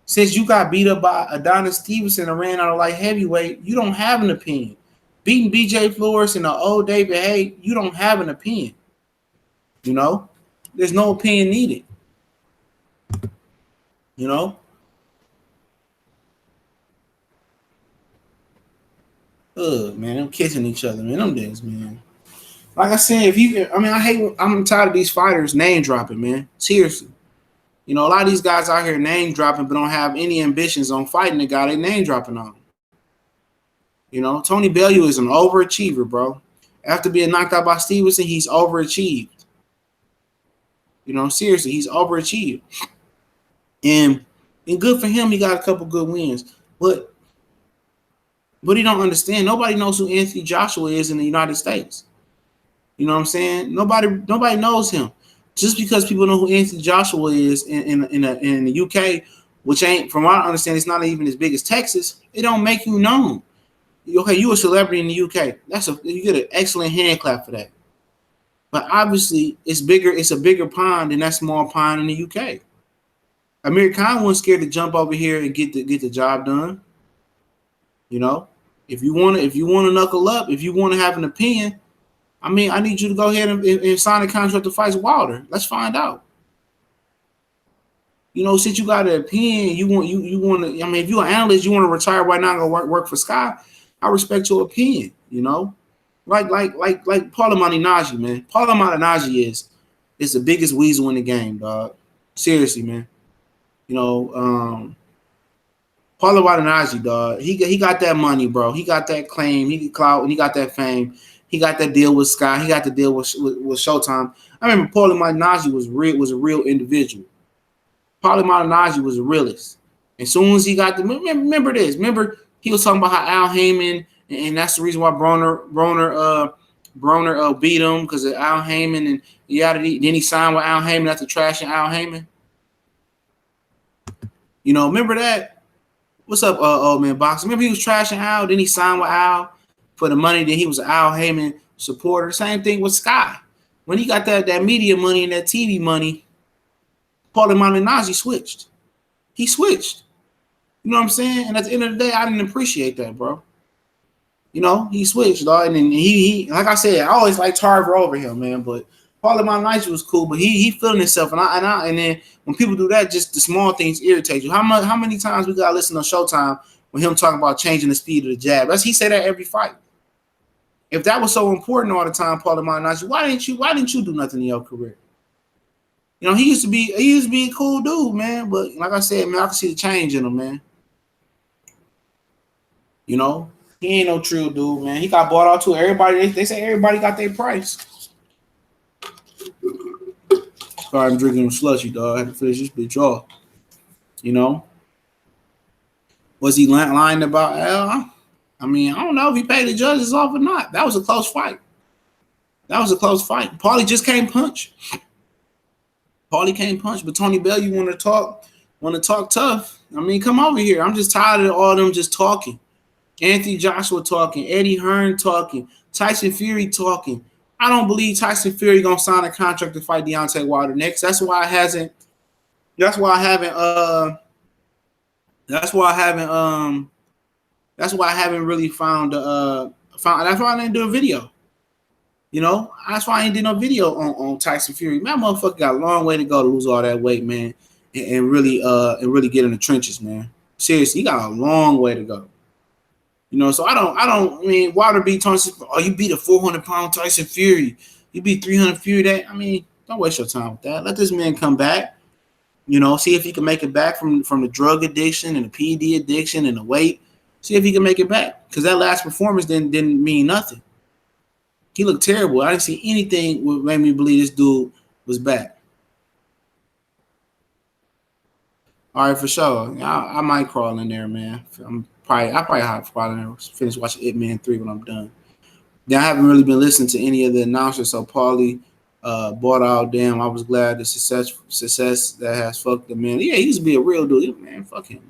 A: Since you got beat up by Adonis Stevenson and ran out of light heavyweight, you don't have an opinion. Beating BJ Flores and the old David Haye, you don't have an opinion. You know, there's no opinion needed. You know, man, them kissing each other, man. Them days, man. Like I said, I'm tired of these fighters name dropping, man. Seriously. You know, a lot of these guys out here name dropping, but don't have any ambitions on fighting the guy they name dropping on. You know, Tony Bellew is an overachiever, bro. After being knocked out by Stevenson, he's overachieved. You know, seriously, he's overachieved. And good for him, he got a couple good wins. But he don't understand. Nobody knows who Anthony Joshua is in the United States. You know what I'm saying? Nobody knows him. Just because people know who Anthony Joshua is in the UK, which ain't, from what I understand, it's not even as big as Texas, it don't make you known. Okay, you a celebrity in the UK. You get an excellent hand clap for that. But obviously, it's a bigger pond than that small pond in the UK. Amir Khan wasn't scared to jump over here and get the job done. You know, if you want to knuckle up, if you want to have an opinion, I need you to go ahead and sign a contract to fight Wilder. Let's find out. You know, since you got an opinion, you want to. If you're an analyst, you want to retire right now and go work for Sky. I respect your opinion. You know, like Paulo Malignaggi, man. Paulo Malignaggi is the biggest weasel in the game, dog. Seriously, man. You know, Paulo Malignaggi, dog. He got that money, bro. He got that claim. He got clout, and he got that fame. He got that deal with Sky. He got the deal with Showtime. I remember Paulo Malignaggi was a real individual. Paulo Malignaggi was a realist. As soon as he got remember this. Remember he was talking about how Al Heyman, and that's the reason why Broner beat him, because of Al Heyman, and then he signed with Al Heyman after trashing Al Heyman. You know, remember that? What's up, old man boxer? Remember he was trashing Al, then he signed with Al for the money. Then he was an Al Heyman supporter. Same thing with Sky. When he got that media money and that TV money, Paulo Malignaggi switched. He switched. You know what I'm saying? And at the end of the day, I didn't appreciate that, bro. You know, he switched, dog. And then he like I said, I always liked Tarver over him, man. But Paulo Malignaggi was cool, but he feeling himself. And then when people do that, just the small things irritate you. How many times we gotta listen on Showtime when him talking about changing the speed of the jab? He say that every fight. If that was so important all the time, Paulo Malignaggi, why didn't you do nothing in your career? You know, he used to be a cool dude, man. But like I said, man, I can see the change in him, man. You know, he ain't no true dude, man. He got bought out too. Everybody, they say everybody got their price. Sorry, I'm drinking a slushy, dog. I had to finish this bitch off. You know, was he lying about Al? I don't know if he paid the judges off or not. That was a close fight. Paulie just can't punch. But Tony Bellew want to talk tough. Come over here. I'm just tired of all them just talking. Anthony Joshua talking, Eddie Hearn talking, Tyson Fury talking. I don't believe Tyson Fury gonna sign a contract to fight Deontay Wilder next. That's why I haven't really found. That's why I didn't do a video. You know, that's why I ain't did no video on Tyson Fury. Man, motherfucker got a long way to go to lose all that weight, man, and really get in the trenches, man. Seriously, he got a long way to go. You know, so Wilder beat Tyson. Oh, you beat a 400-pound Tyson Fury. You beat 300 Fury. Don't waste your time with that. Let this man come back. You know, see if he can make it back from the drug addiction and the PD addiction and the weight. See if he can make it back, because that last performance didn't mean nothing. He looked terrible. I didn't see anything that made me believe this dude was back. All right, for sure. I might crawl in there, man. I probably have to crawl in there. Finish watching Ip Man 3 when I'm done. Then I haven't really been listening to any of the announcers. So Paulie, Bought out. Damn, I was glad the success that has fucked the man. Yeah, he used to be a real dude, man. Fuck him, man.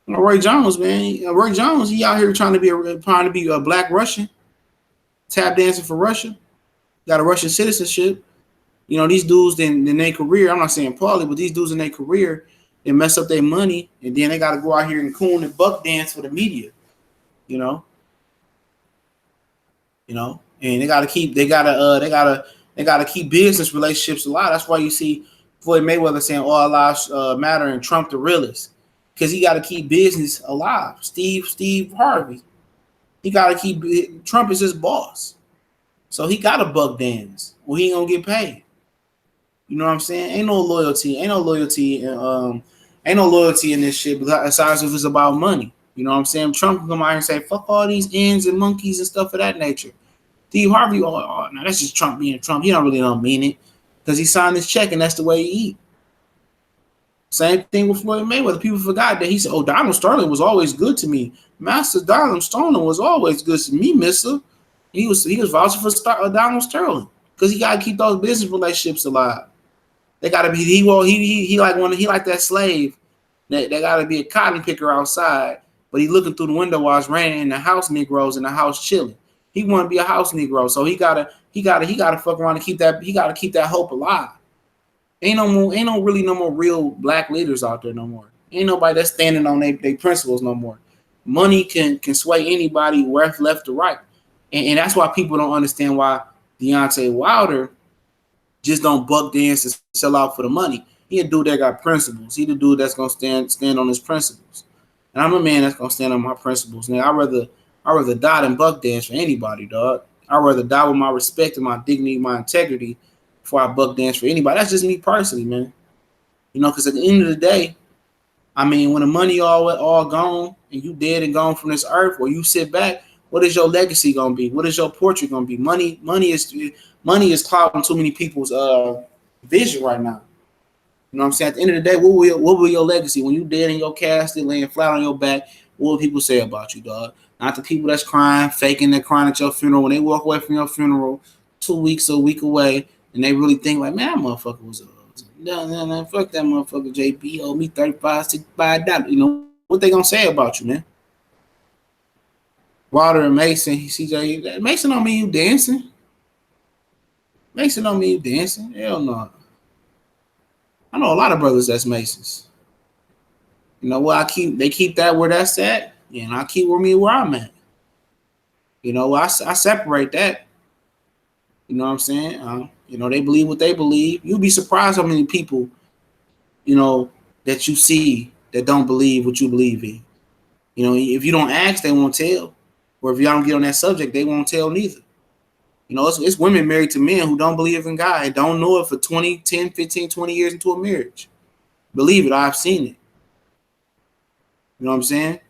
A: You know, Roy Jones, man. Roy Jones, he out here trying to be a black Russian, tap dancing for Russia. Got a Russian citizenship. You know, these dudes in their career, I'm not saying Paulie, but these dudes in their career, they mess up their money, and then they got to go out here and coon and buck dance for the media. You know, and they gotta keep business relationships alive. That's why you see Floyd Mayweather saying all lives matter and Trump the realest, because he got to keep business alive. Steve Harvey, he got to keep Trump is his boss, so he got to buck dance. Well, he ain't gonna get paid. You know what I'm saying? Ain't no loyalty in this shit. Besides if it's about money. You know what I'm saying? Trump can come out here and say, fuck all these ends and monkeys and stuff of that nature. Steve Harvey, now that's just Trump being Trump. He don't mean it. Because he signed his check and that's the way he eat. Same thing with Floyd Mayweather. People forgot that he said, Donald Sterling was always good to me. Master Donald Sterling was always good to me, mister. He was vouching for Donald Sterling. Because he got to keep those business relationships alive. They got to be, he like that slave. They got to be a cotton picker outside. But he looking through the window while it's raining and the house Negroes in the house chilling. He want to be a house Negro, so he gotta fuck around and keep that. He gotta keep that hope alive. Ain't no more real black leaders out there no more. Ain't nobody that's standing on their principles no more. Money can sway anybody left to right, and that's why people don't understand why Deontay Wilder just don't buck dance and sell out for the money. He a dude that got principles. He the dude that's gonna stand on his principles. And I'm a man that's gonna stand on my principles. Now I'd rather die than buck dance for anybody, dog. I'd rather die with my respect and my dignity, my integrity, before I buck dance for anybody. That's just me personally, man. You know, because at the end of the day, I mean, when the money all gone and you dead and gone from this earth, or you sit back, what is your legacy gonna be? What is your portrait gonna be? Money is clouding too many people's vision right now. You know what I'm saying? At the end of the day, what will your legacy when you dead in your casket, laying flat on your back? What will people say about you, dog? Not the people that's crying, faking they're crying at your funeral. When they walk away from your funeral 2 weeks or a week away, and they really think like, man, that motherfucker was no, fuck that motherfucker. JP owed me $35, $65. You know what they gonna say about you, man? Wilder and Mason, CJ, Mason don't mean you dancing. Mason don't mean you dancing. Hell no. I know a lot of brothers that's Masons. You know what? They keep that where that's at, and I keep where I'm at. You know, I separate that. You know what I'm saying? You know, they believe what they believe. You'll be surprised how many people, you know, that you see that don't believe what you believe in. You know, if you don't ask, they won't tell. Or if y'all don't get on that subject, they won't tell neither. You know, it's women married to men who don't believe in God and don't know it for 20, 10, 15, 20 years into a marriage. Believe it, I've seen it. You know what I'm saying?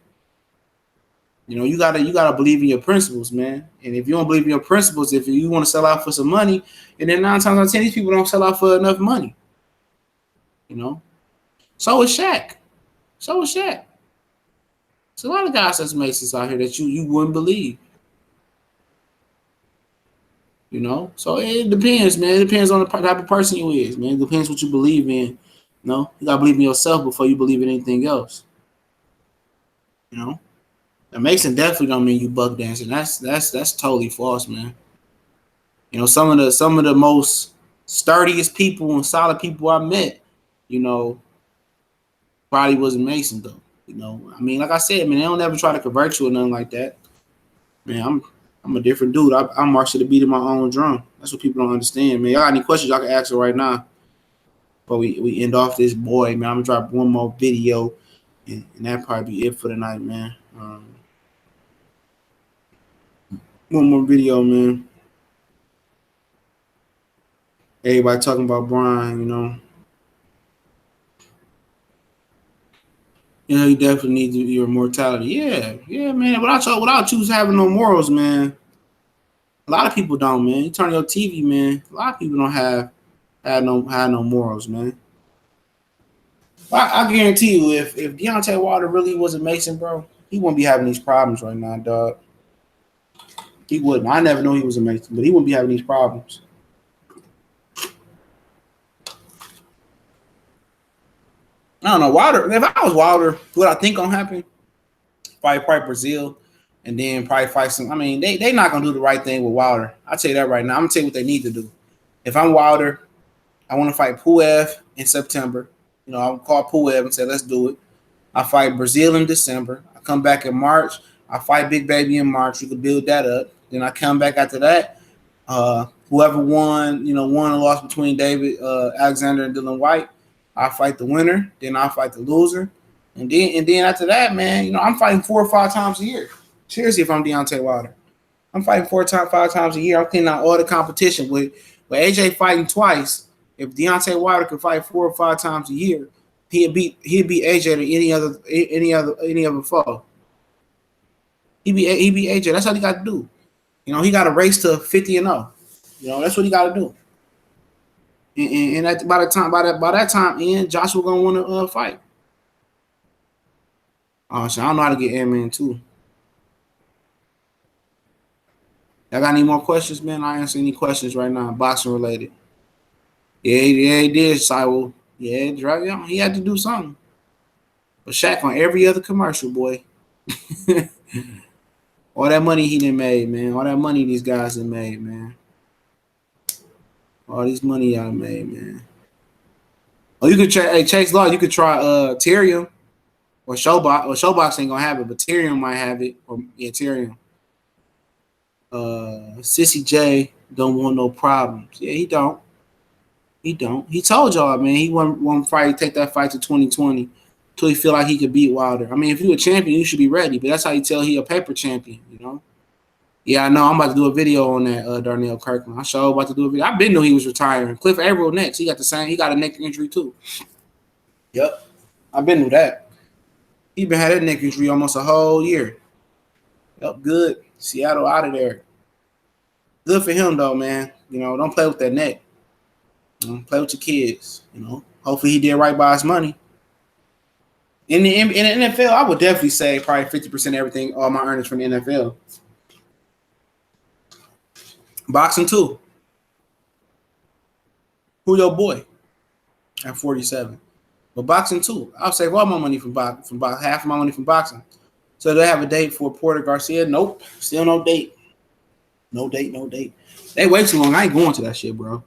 A: You know, you gotta believe in your principles, man. And if you don't believe in your principles, if you want to sell out for some money, and then 9 times out of 10, these people don't sell out for enough money. You know? So is Shaq. There's a lot of guys that's Masons out here that you wouldn't believe. You know? So it depends, man. It depends on the type of person you is, man. It depends what you believe in. You know? You gotta believe in yourself before you believe in anything else. You know? And Mason definitely don't mean you buck dancing. That's totally false, man. You know, some of the most sturdiest people and solid people I met, you know, probably wasn't Mason though. You know, I mean, like I said, man, they don't ever try to convert you or nothing like that. Man, I'm a different dude. I march to the beat of my own drum. That's what people don't understand, man. Y'all got any questions? Y'all can ask her right now. But we end off this boy, man. I'm gonna drop one more video, and that probably be it for tonight, man. One more video, man. Everybody talking about Brian, you know. You know, you definitely need your mortality. Yeah, man. Without you having no morals, man. A lot of people don't, man. You turn your TV, man. A lot of people don't have no morals, man. I guarantee you, if Deontay Wilder really was a Mason, bro, he wouldn't be having these problems right now, dog. He wouldn't. I never knew he was a Mason, but he wouldn't be having these problems. I don't know. Wilder. If I was Wilder, what I think gonna happen? Probably Brazil, and then probably fight some. I mean, they not gonna do the right thing with Wilder. I'll tell you that right now. I'm gonna tell you what they need to do. If I'm Wilder, I want to fight Puev in September. I'll call Puev and say, let's do it. I fight Brazil in December. I come back in March. I fight Big Baby in March. We could build that up. Then I come back after that. Whoever won, won or lost between David Alexander and Dylan White, I fight the winner. Then I fight the loser. And then after that, man, I'm fighting 4 or 5 times a year. Seriously, if I'm Deontay Wilder, I'm fighting 5 times a year. I'm cleaning out all the competition with AJ fighting twice. If Deontay Wilder could fight 4 or 5 times a year, he'd beat AJ to any other foe. He beat AJ. That's all he got to do. He got to race to 50-0. That's what he got to do. And by that time, Ian, Joshua gonna want to fight. Oh, so I don't know how to get Ant-Man too. Y'all got any more questions, man? I answer any questions right now, boxing related. Yeah, he did, Cyril. Yeah, he had to do something. But Shaq on every other commercial, boy. All that money he done made, man. All that money these guys done made, man. All this money y'all made, man. Oh, you could try. Hey, Chase Law, you could try Tyrion or Showbox. Or Showbox ain't gonna have it, but Tyrion might have it. Or Tyrion. Sissy J don't want no problems. Yeah, he don't. He told y'all, man, he won't fight. Take that fight to 2020 till he feel like he could beat Wilder. I mean, if you're a champion, you should be ready. But that's how you tell he a paper champion, Yeah, I know. I'm about to do a video on that, Darnell Kirkland. I sure about to do a video. I been knew he was retiring. Cliff Averill next. He got a neck injury too. Yep. I been knew that. He been had that neck injury almost a whole year. Yep, good. Seattle out of there. Good for him though, man. Don't play with that neck. Play with your kids. Hopefully he did right by his money. In the NFL, I would definitely say probably 50% of everything, all my earnings from the NFL. Boxing too. Who your boy? At 47. But boxing too. I'll save all my money from boxing. Half of my money from boxing. So do they have a date for Porter Garcia? Nope. Still no date. No date. They wait too long. I ain't going to that shit, bro.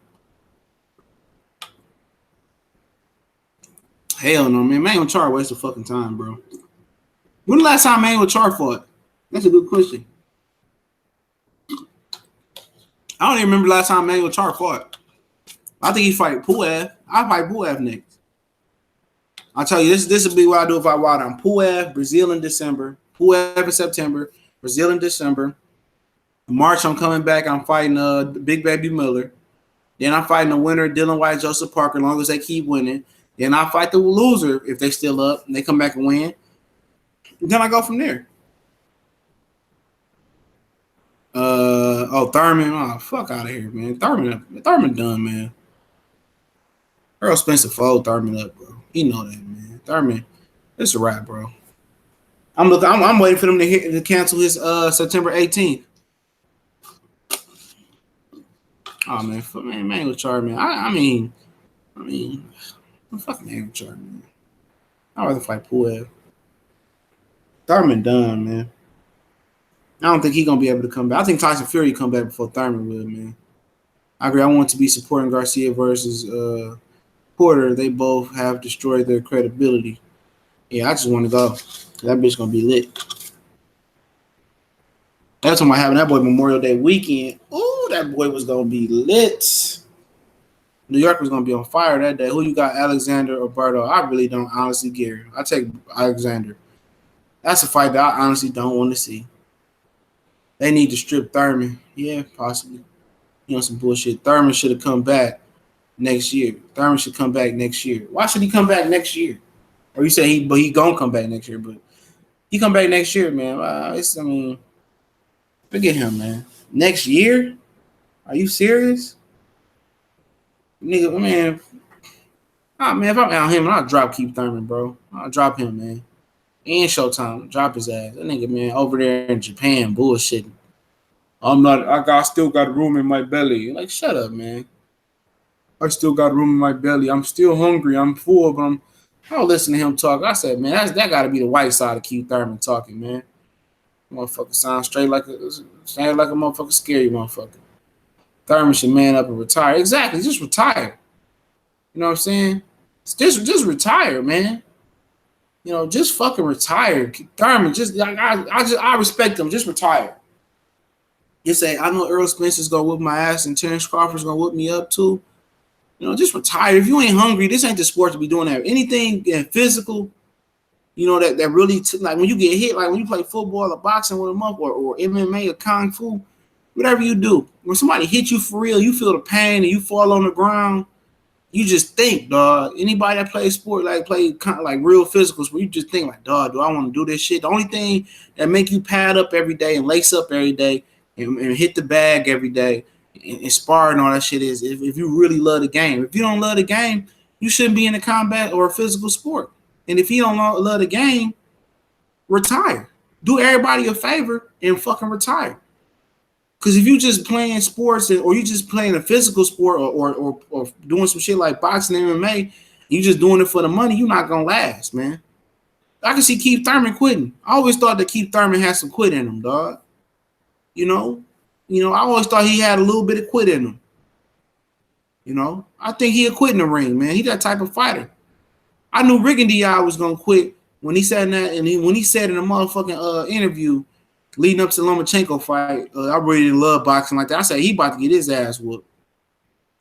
A: Hell no, man. Manuel Char waste of fucking time, bro. When the last time Manuel Char fought? That's a good question. I don't even remember the last time Manuel Char fought. I think he fight Puev. I'll fight Puev next. I'll tell you, this will be what I do if I wild. I'm Puev, Brazil in December. Puev in September. Brazil in December. In March, I'm coming back. I'm fighting Big Baby Miller. Then I'm fighting the winner, Dylan White, Joseph Parker, as long as they keep winning. Then I fight the loser if they still up and they come back and win. And then I go from there. Thurman. Oh, fuck out of here, man. Thurman done, man. Earl Spencer fold Thurman up, bro. You know that, man. Thurman, it's a wrap, bro. I'm waiting for them to cancel his September 18th. Oh man, Manuel Char, man. I mean, I'm fucking Manuel Char, man. I'd rather fight Puev. Thurman done, man. I don't think he's gonna be able to come back. I think Tyson Fury come back before Thurman will, man. I agree. I want to be supporting Garcia versus Porter. They both have destroyed their credibility. Yeah, I just want to go. That bitch gonna be lit. That's what happened. That boy Memorial Day weekend. Oh, that boy was gonna be lit. New York was gonna be on fire that day. Who you got, Alexander or Berto? I really don't honestly care. I take Alexander. That's a fight that I honestly don't want to see. They need to strip Thurman. Yeah, possibly. Some bullshit. Thurman should have come back next year. Thurman should come back next year. Why should he come back next year? Or you say he gonna come back next year, but he come back next year, man. Forget him, man. Next year? Are you serious? Nigga, man. Oh, man, if I'm out him, I'll drop Keith Thurman, bro. I'll drop him, man. And Showtime. Drop his ass. That nigga, man, over there in Japan bullshitting. I still got room in my belly. Like, shut up, man. I still got room in my belly. I'm still hungry. I'm full, but I was listening to him talk. I said, man, that got to be the white side of Keith Thurman talking, man. Motherfucker sounds sound like a motherfucker scary motherfucker. Thurman should man up and retire. Exactly, just retire. You know what I'm saying? Just retire, man. You know, just fucking retire. Thurman, I respect him. Just retire. You say, I know Earl Spencer's gonna whoop my ass and Terrence Crawford's gonna whoop me up too. You know, just retire. If you ain't hungry, this ain't the sport to be doing that. Anything physical, you know, that really like when you get hit, like when you play football or boxing with them up, or MMA or kung fu, whatever you do, when somebody hit you for real, you feel the pain and you fall on the ground. You just think, dog. Anybody that plays sport, play like real physicals, where you just think like, dog, do I want to do this shit? The only thing that make you pad up every day and lace up every day and hit the bag every day and spar and all that shit is if you really love the game. If you don't love the game, you shouldn't be in a combat or a physical sport. And if you don't love the game, retire. Do everybody a favor and fucking retire. Because if you just playing sports or you just playing a physical sport or doing some shit like boxing and MMA, you just doing it for the money, you're not gonna last, man. I can see Keith Thurman quitting. I always thought that Keith Thurman had some quit in him, dog. You know, I always thought he had a little bit of quit in him. You know, I think he'll quit in the ring, man. He that type of fighter. I knew Rigondeaux was gonna quit when he said that, and when he said in a motherfucking interview leading up to the Lomachenko fight, I really didn't love boxing like that. I said he about to get his ass whooped.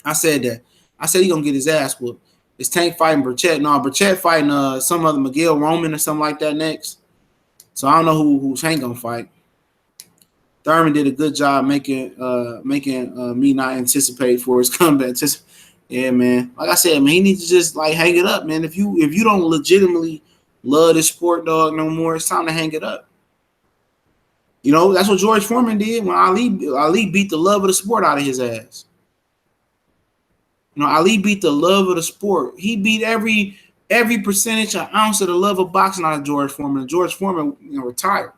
A: I said that. I said he gonna get his ass whooped. Is Tank fighting Burchett? No, Burchett fighting some other Miguel Roman or something like that next. So I don't know who Tank gonna fight. Thurman did a good job making me not anticipate for his comeback. Yeah, man. Like I said, man, he needs to just like hang it up, man. If you don't legitimately love this sport, dog, no more, it's time to hang it up. You know, that's what George Foreman did when Ali beat the love of the sport out of his ass. You know, Ali beat the love of the sport. He beat every percentage, an ounce of the love of boxing out of George Foreman. And George Foreman, retired.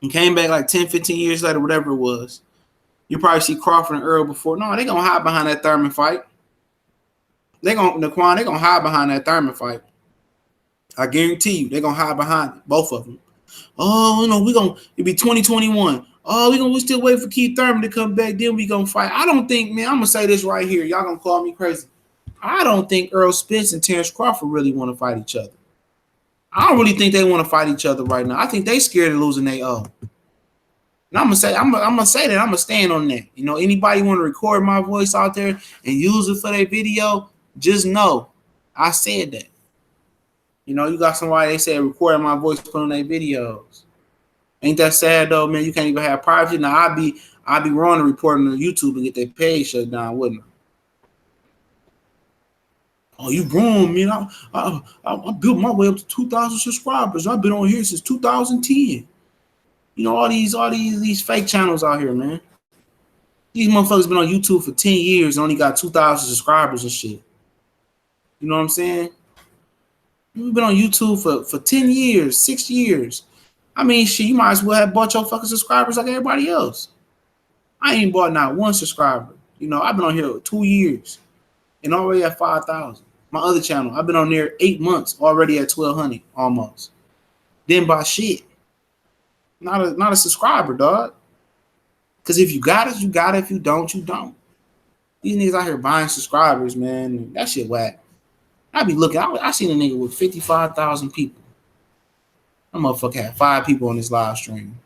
A: And came back like 10, 15 years later, whatever it was. You probably see Crawford and Earl before. No, they're going to hide behind that Thurman fight. They're going to hide behind that Thurman fight. I guarantee you, they're going to hide behind it, both of them. Oh, it'll be 2021. Oh, we still wait for Keith Thurman to come back. Then we gonna fight. I don't think, man. I'm gonna say this right here. Y'all gonna call me crazy. I don't think Earl Spence and Terrence Crawford really want to fight each other. I don't really think they want to fight each other right now. I think they scared of losing their own. And I'm gonna say that. I'm gonna stand on that. You know, anybody want to record my voice out there and use it for their video? Just know, I said that. You know, you got somebody, they said, recording my voice, put on their videos. Ain't that sad though, man? You can't even have privacy. Now I'd be wrong to report on YouTube and get their page shut down, wouldn't I? Oh, you wrong, man. I built my way up to 2,000 subscribers. I've been on here since 2010. You know, all these fake channels out here, man. These motherfuckers been on YouTube for 10 years and only got 2,000 subscribers and shit. You know what I'm saying? We've been on YouTube for 10 years, 6 years. I mean, shit, you might as well have bought your fucking subscribers like everybody else. I ain't bought not one subscriber. You know, I've been on here 2 years and already at 5,000. My other channel, I've been on there 8 months, already at 1,200 almost. Didn't buy shit. Not a subscriber, dog. Because if you got it, you got it. If you don't, you don't. These niggas out here buying subscribers, man. That shit whack. I be looking. I seen a nigga with 55,000 people. That motherfucker had 5 people on his live stream.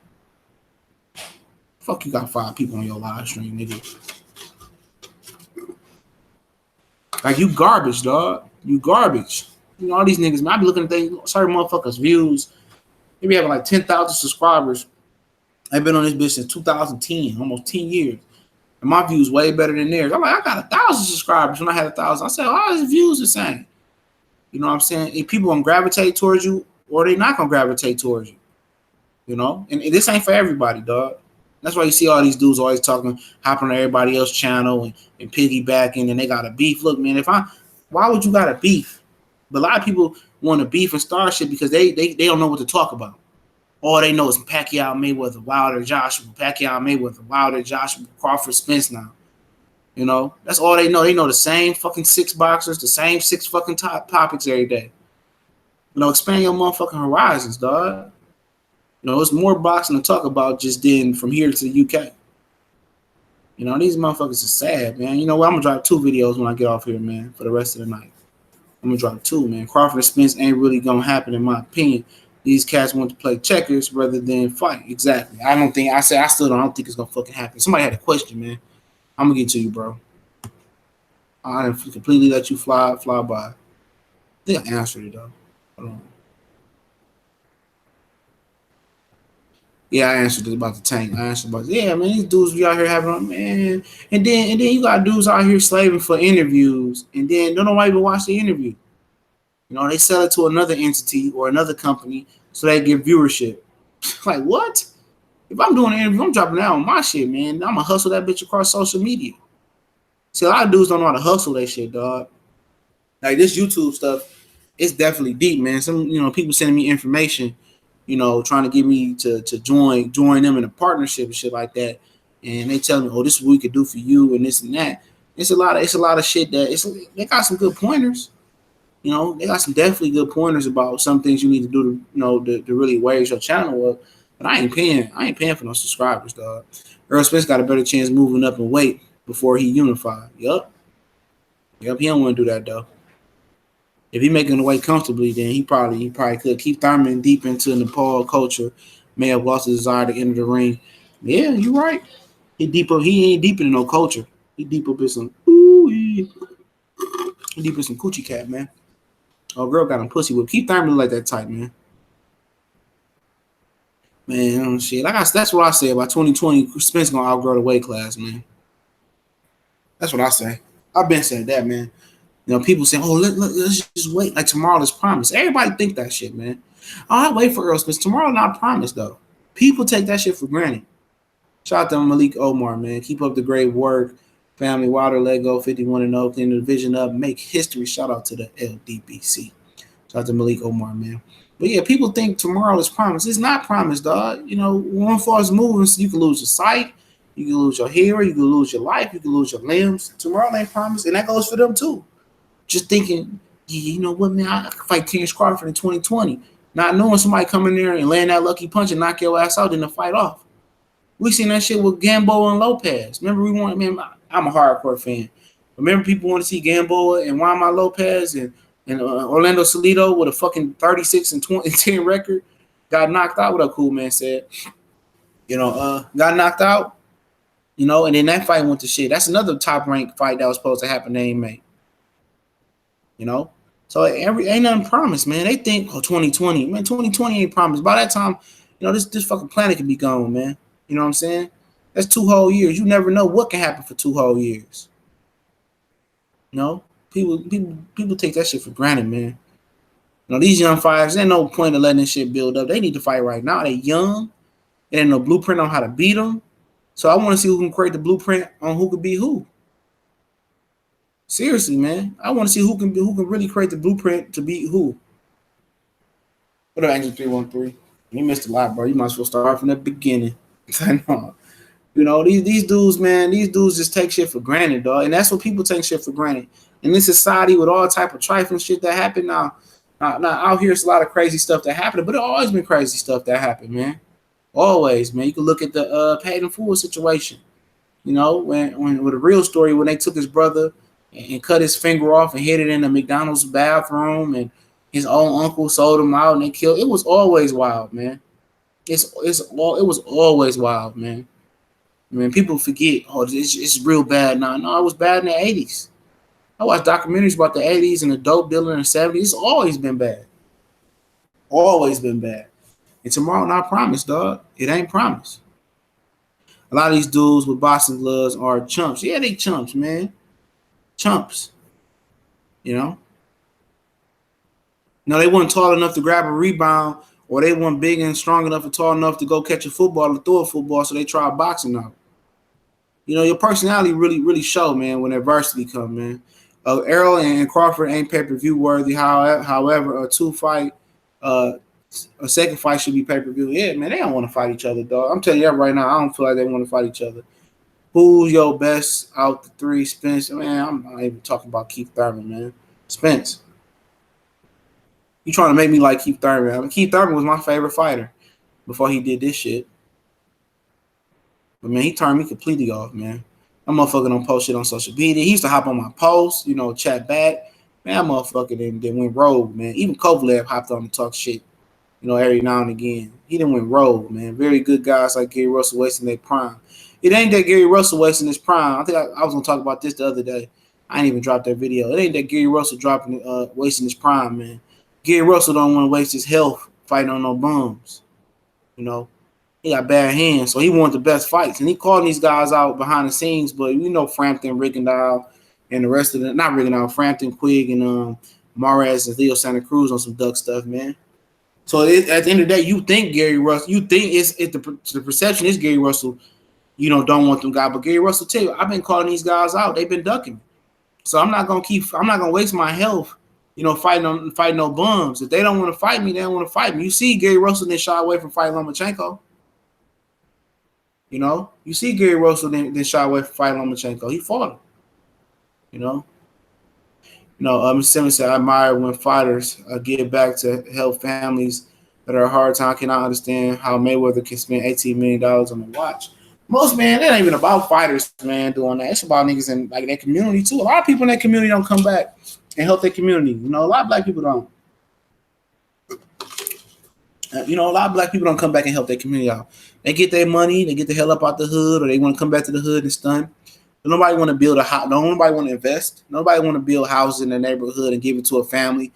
A: Fuck, you got 5 people on your live stream, nigga. Like, you garbage, dog. You garbage. You know, all these niggas, man, I be looking at certain motherfuckers' views. They be having like 10,000 subscribers. I've been on this bitch since 2010, almost 10 years. And my views way better than theirs. I'm like, I got 1,000 subscribers when I had 1,000. I said, oh, his views the same. You know what I'm saying? If people gonna gravitate towards you, or they not gonna gravitate towards you. You know? And this ain't for everybody, dog. That's why you see all these dudes always talking, hopping on everybody else's channel and piggybacking, and they got a beef. Look, man, why would you got a beef? But a lot of people want to beef and start shit because they don't know what to talk about. All they know is Pacquiao, Mayweather, Wilder, Joshua, Pacquiao, Mayweather, Wilder, Joshua, Crawford, Spence now. You know, that's all they know. They know the same fucking 6 boxers, the same 6 fucking top topics every day. Expand your motherfucking horizons, dog. It's more boxing to talk about just then from here to the UK. These motherfuckers are sad, man. You know what? I'm gonna drop 2 videos when I get off here, man, for the rest of the night. I'm gonna drop 2, man. Crawford and Spence ain't really gonna happen, in my opinion. These cats want to play checkers rather than fight. Exactly. I still don't think it's gonna fucking happen. Somebody had a question, man. I'm gonna get to you, bro. I completely let you fly by. I think I answered it though. Hold on. Yeah, I answered it about the tank. I answered about man. These dudes be out here having man, and then you got dudes out here slaving for interviews, and then don't nobody even watch the interview. They sell it to another entity or another company so they get viewership. Like what? If I'm doing an interview, I'm dropping out on my shit, man. I'm gonna hustle that bitch across social media. See, a lot of dudes don't know how to hustle that shit, dog. Like this YouTube stuff, it's definitely deep, man. Some people sending me information, trying to get me to join them in a partnership and shit like that. And they tell me, oh, this is what we could do for you and this and that. It's a lot of shit that they got some good pointers. They got some definitely good pointers about some things you need to do to really raise your channel up. But I ain't paying for no subscribers, dog. Earl Spence got a better chance moving up in weight before he unified. Yup, he don't want to do that though. If he making the weight comfortably, then he probably could. Keep Thurman deep into Nepal culture, may have lost his desire to enter the ring. Yeah, you're right. He ain't deep in no culture. He deep up in some he deep in some coochie cat, man. Oh, girl got him pussy whip. Keith Thurman like that type, man. Man, shit. That's what I say about 2020. Spence gonna outgrow the weight class, man. That's what I say. I've been saying that, man. People saying, "Oh, let's just wait. Like tomorrow is promised." Everybody think that shit, man. I'll wait for Earl Spence. Tomorrow not promised though. People take that shit for granted. Shout out to Malik Omar, man. Keep up the great work. Family Water, Lego, 51-0, clean the division up, make history. Shout out to the LDBC. Shout out to Malik Omar, man. But yeah, people think tomorrow is promised. It's not promised, dog. One false move, you can lose your sight, you can lose your hearing, you can lose your life, you can lose your limbs. Tomorrow ain't promised, and that goes for them too. Just thinking, yeah, you know what, man, I could fight Terrence Crawford in 2020. Not knowing somebody come in there and land that lucky punch and knock your ass out in the fight off. We seen that shit with Gamboa and Lopez. Remember, I'm a hardcore fan. Remember, people want to see Gamboa and Juanma Lopez and Orlando Salido with a fucking 36 and 10 record. Got knocked out. What a cool man said. Got knocked out. And then that fight went to shit. That's another top ranked fight that was supposed to happen. They ain't made. So ain't nothing promised, man. They think, 2020, man, 2020 ain't promised. By that time, this fucking planet could be gone, man. You know what I'm saying? That's 2 whole years. You never know what can happen for 2 whole years. People take that shit for granted, man. These young fighters, there's no point in letting this shit build up. They need to fight right now. They young. There ain't no blueprint on how to beat them. So I want to see who can create the blueprint on who could beat who. Seriously, man. I want to see who can really create the blueprint to beat who. What up, Angel 313? You missed a lot, bro. You might as well start from the beginning. I know. These dudes, man, these dudes just take shit for granted, dog. And that's what people take shit for granted. In this society with all type of trifling shit that happen now out here, it's a lot of crazy stuff that happened, but it always been crazy stuff that happened, man. Always, man. You can look at the paid in full situation. When with a real story, when they took his brother and cut his finger off and hid it in the McDonald's bathroom, and his own uncle sold him out and they killed. It was always wild, man. It was always wild, man. I mean, people forget, it's real bad now. No, it was bad in the 80s. I watched documentaries about the 80s and the dope dealer in the 70s. It's always been bad. Always been bad. And tomorrow not promised, dog. It ain't promised. A lot of these dudes with boxing gloves are chumps. Yeah, they chumps, man. Chumps. No, they weren't tall enough to grab a rebound, or they weren't big and strong enough and tall enough to go catch a football or throw a football, so they tried boxing out. Your personality really, really show, man, when adversity come, man. Errol and Crawford ain't pay-per-view worthy. However, a second fight should be pay-per-view. Yeah, man, they don't want to fight each other, dog. I'm telling you that right now. I don't feel like they want to fight each other. Who's your best out the 3? Spence. Man, I'm not even talking about Keith Thurman, man. Spence. You trying to make me like Keith Thurman? I mean, Keith Thurman was my favorite fighter before he did this shit. But man, he turned me completely off, man. That motherfucker don't post shit on social media. He used to hop on my posts, chat back. Man, that motherfucker then went rogue, man. Even Kovalev hopped on to talk shit, every now and again. He didn't went rogue, man. Very good guys like Gary Russell wasting their prime. It ain't that Gary Russell wasting his prime. I think I was gonna talk about this the other day. I ain't even dropped that video. It ain't that Gary Russell wasting his prime, man. Gary Russell don't want to waste his health fighting on no bums. He got bad hands, so he wanted the best fights. And he called these guys out behind the scenes, but Frampton, Rigondeaux, and the rest of them, not Rigondeaux, Frampton, Quigg, and Maurice and Leo Santa Cruz on some duck stuff, man. So at the end of the day, you think Gary Russell, you think it's the perception is Gary Russell, don't want them guys. But Gary Russell tell you, I've been calling these guys out. They've been ducking me. So I'm not gonna waste my health, fighting no bums. If they don't want to fight me, they don't want to fight me. You see Gary Russell then shy away from fighting Lomachenko. You see Gary Russell then shy away from fighting Lomachenko. He fought him. Mr. Simmons said, I admire when fighters give back to help families that are hard time. I cannot understand how Mayweather can spend $18 million on a watch. Most, man, that ain't even about fighters, man, doing that. It's about niggas in like that community, too. A lot of people in that community don't come back and help their community. A lot of black people don't. A lot of black people don't come back and help their community out. They get their money, they get the hell up out the hood, or they want to come back to the hood and stun. But nobody want to build a house. Nobody want to invest. Nobody want to build houses in their neighborhood and give it to a family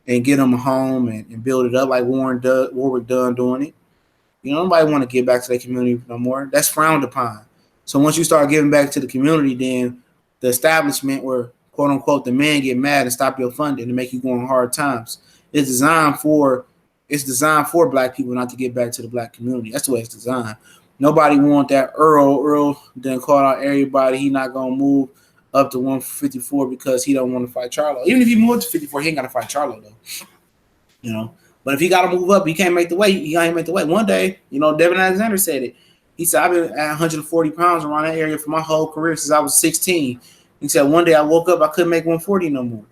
A: and get them a home and build it up like Warwick done doing it. Nobody want to give back to their community no more. That's frowned upon. So once you start giving back to the community, then the establishment where, quote unquote, the men get mad and stop your funding and make you go on hard times. It's designed for black people not to get back to the black community. That's the way it's designed. Nobody want that Earl then call out everybody. He not going to move up to 154 because he don't want to fight Charlo. Even if he moved to 54, he ain't got to fight Charlo, though. But if he got to move up, he can't make the weight. He can't make the weight. One day, Devin Alexander said it. He said, I've been at 140 pounds around that area for my whole career since I was 16. He said, one day I woke up, I couldn't make 140 no more.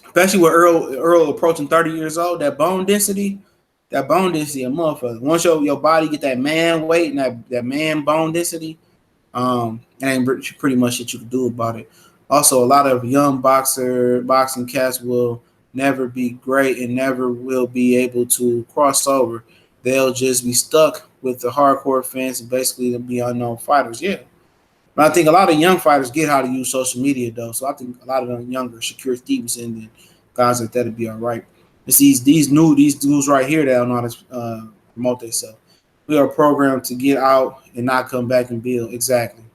A: Especially with Earl approaching 30 years old, that bone density, a motherfucker. Once your body get that man weight and that man bone density, it ain't pretty much shit you can do about it. Also, a lot of young boxing cats will never be great and never will be able to cross over. They'll just be stuck with the hardcore fans and basically they'll be unknown fighters. Yeah. But I think a lot of young fighters get how to use social media, though. So I think a lot of them younger, Shakur Stevenson and guys like that would be all right. It's these dudes right here that don't know how to promote themselves. We are programmed to get out and not come back and build. Exactly.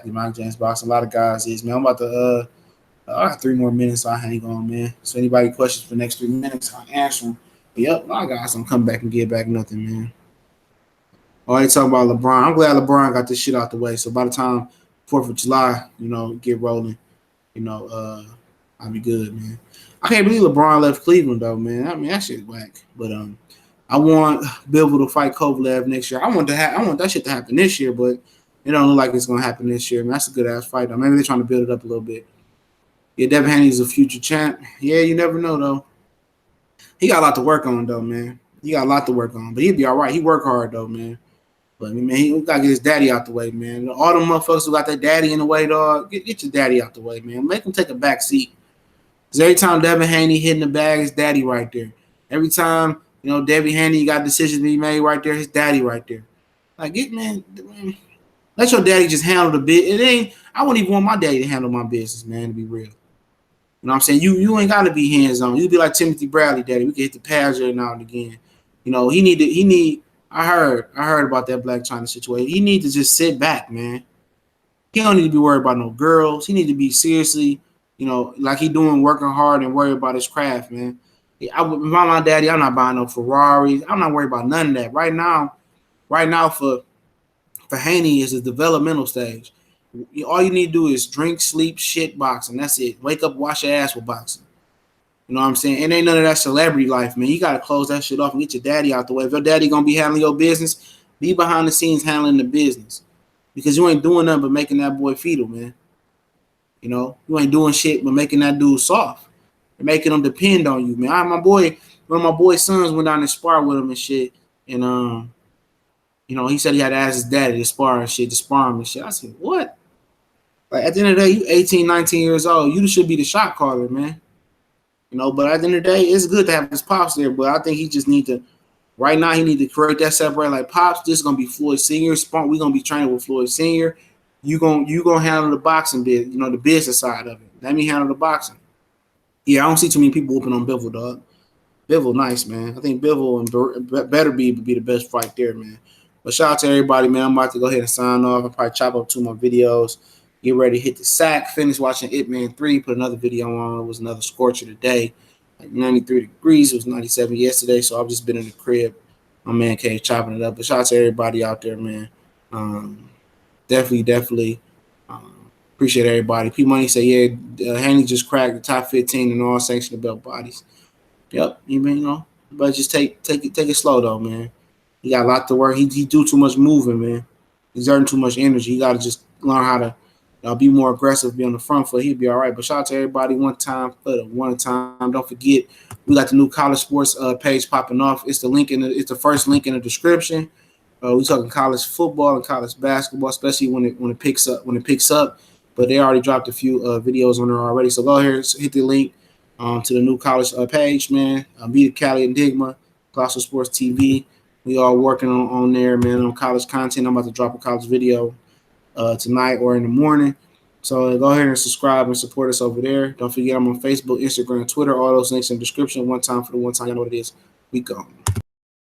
A: Mike James Boxing. A lot of guys is, man. I'm about to I got 3 more minutes, so I hang on, man. So anybody questions for the next 3 minutes, I'll answer them. But yep, a lot of guys don't come back and get back nothing, man. Oh, they talking about LeBron. I'm glad LeBron got this shit out the way. So by the time 4th of July, get rolling, I'll be good, man. I can't believe LeBron left Cleveland, though, man. I mean, that shit's whack. But I want Bellew to fight Kovalev next year. I want that shit to happen this year, but it don't look like it's gonna happen this year. Man, that's a good ass fight, though. Maybe they're trying to build it up a little bit. Yeah, Devin Haney's a future champ. Yeah, you never know, though. He got a lot to work on, though, man. But he'll be all right. He work hard, though, man. But, man, he got to get his daddy out the way, man. All them motherfuckers who got their daddy in the way, dog, get your daddy out the way, man. Make him take a back seat. Because every time Devin Haney hitting the bag, his daddy right there. Every time, Devin Haney got decisions to be made right there, his daddy right there. Like, man, let your daddy just handle the bit. I wouldn't even want my daddy to handle my business, man, to be real. You know what I'm saying? You ain't got to be hands-on. You be like Timothy Bradley, daddy. We can hit the pads every now and again. I heard about that Black China situation. He need to just sit back, man. He don't need to be worried about no girls. He need to be seriously, like he doing, working hard and worried about his craft, man. If I'm my daddy, I'm not buying no Ferraris. I'm not worried about none of that. Right now for Haney is a developmental stage. All you need to do is drink, sleep, shit, boxing. That's it. Wake up, wash your ass with boxing. You know what I'm saying? And ain't none of that celebrity life, man. You got to close that shit off and get your daddy out the way. If your daddy going to be handling your business, be behind the scenes handling the business. Because you ain't doing nothing but making that boy fetal, man. You ain't doing shit but making that dude soft. making them depend on you, man. One of my boy's sons went down and spar with him and shit, and he said he had to ask his daddy to spar and shit, to spar him and shit. I said, what? Like at the end of the day, you 18, 19 years old, you should be the shot caller, man. But at the end of the day, it's good to have his pops there, but I think he just need to. Right now, he need to create that separate. Like pops, this is gonna be Floyd Senior. We're gonna be training with Floyd Senior. You gonna handle the boxing bit, the business side of it. Let me handle the boxing. Yeah, I don't see too many people whooping on Bivol, dog. Bivol, nice, man. I think Bivol and Better be the best fight there, man. But shout out to everybody, man. I'm about to go ahead and sign off. I'll probably chop up 2 more videos. Get ready to hit the sack. Finish watching Ip Man 3. Put another video on. It was another scorcher today. Like 93 degrees. It was 97 yesterday. So I've just been in the crib. My man cave chopping it up. But shout out to everybody out there, man. Definitely. Appreciate everybody. P Money say, yeah, Haney just cracked the top 15 in all sanctioned belt bodies. Yep, but just take it slow though, man. He got a lot to work. He do too much moving, man. He's exerting too much energy. He got to just learn how to be more aggressive, be on the front foot. He'll be all right. But shout out to everybody one time. Don't forget, we got the new college sports page popping off. It's the first link in the description. We talking college football and college basketball, especially when it picks up. But they already dropped a few videos on there already. So go ahead, hit the link to the new college page, man. Be the Cali Enigma, Colossal Sports TV. We all working on there, man, on college content. I'm about to drop a college video tonight or in the morning. So go ahead and subscribe and support us over there. Don't forget I'm on Facebook, Instagram, Twitter. All those links in the description. One time for the one time. You know what it is. We go.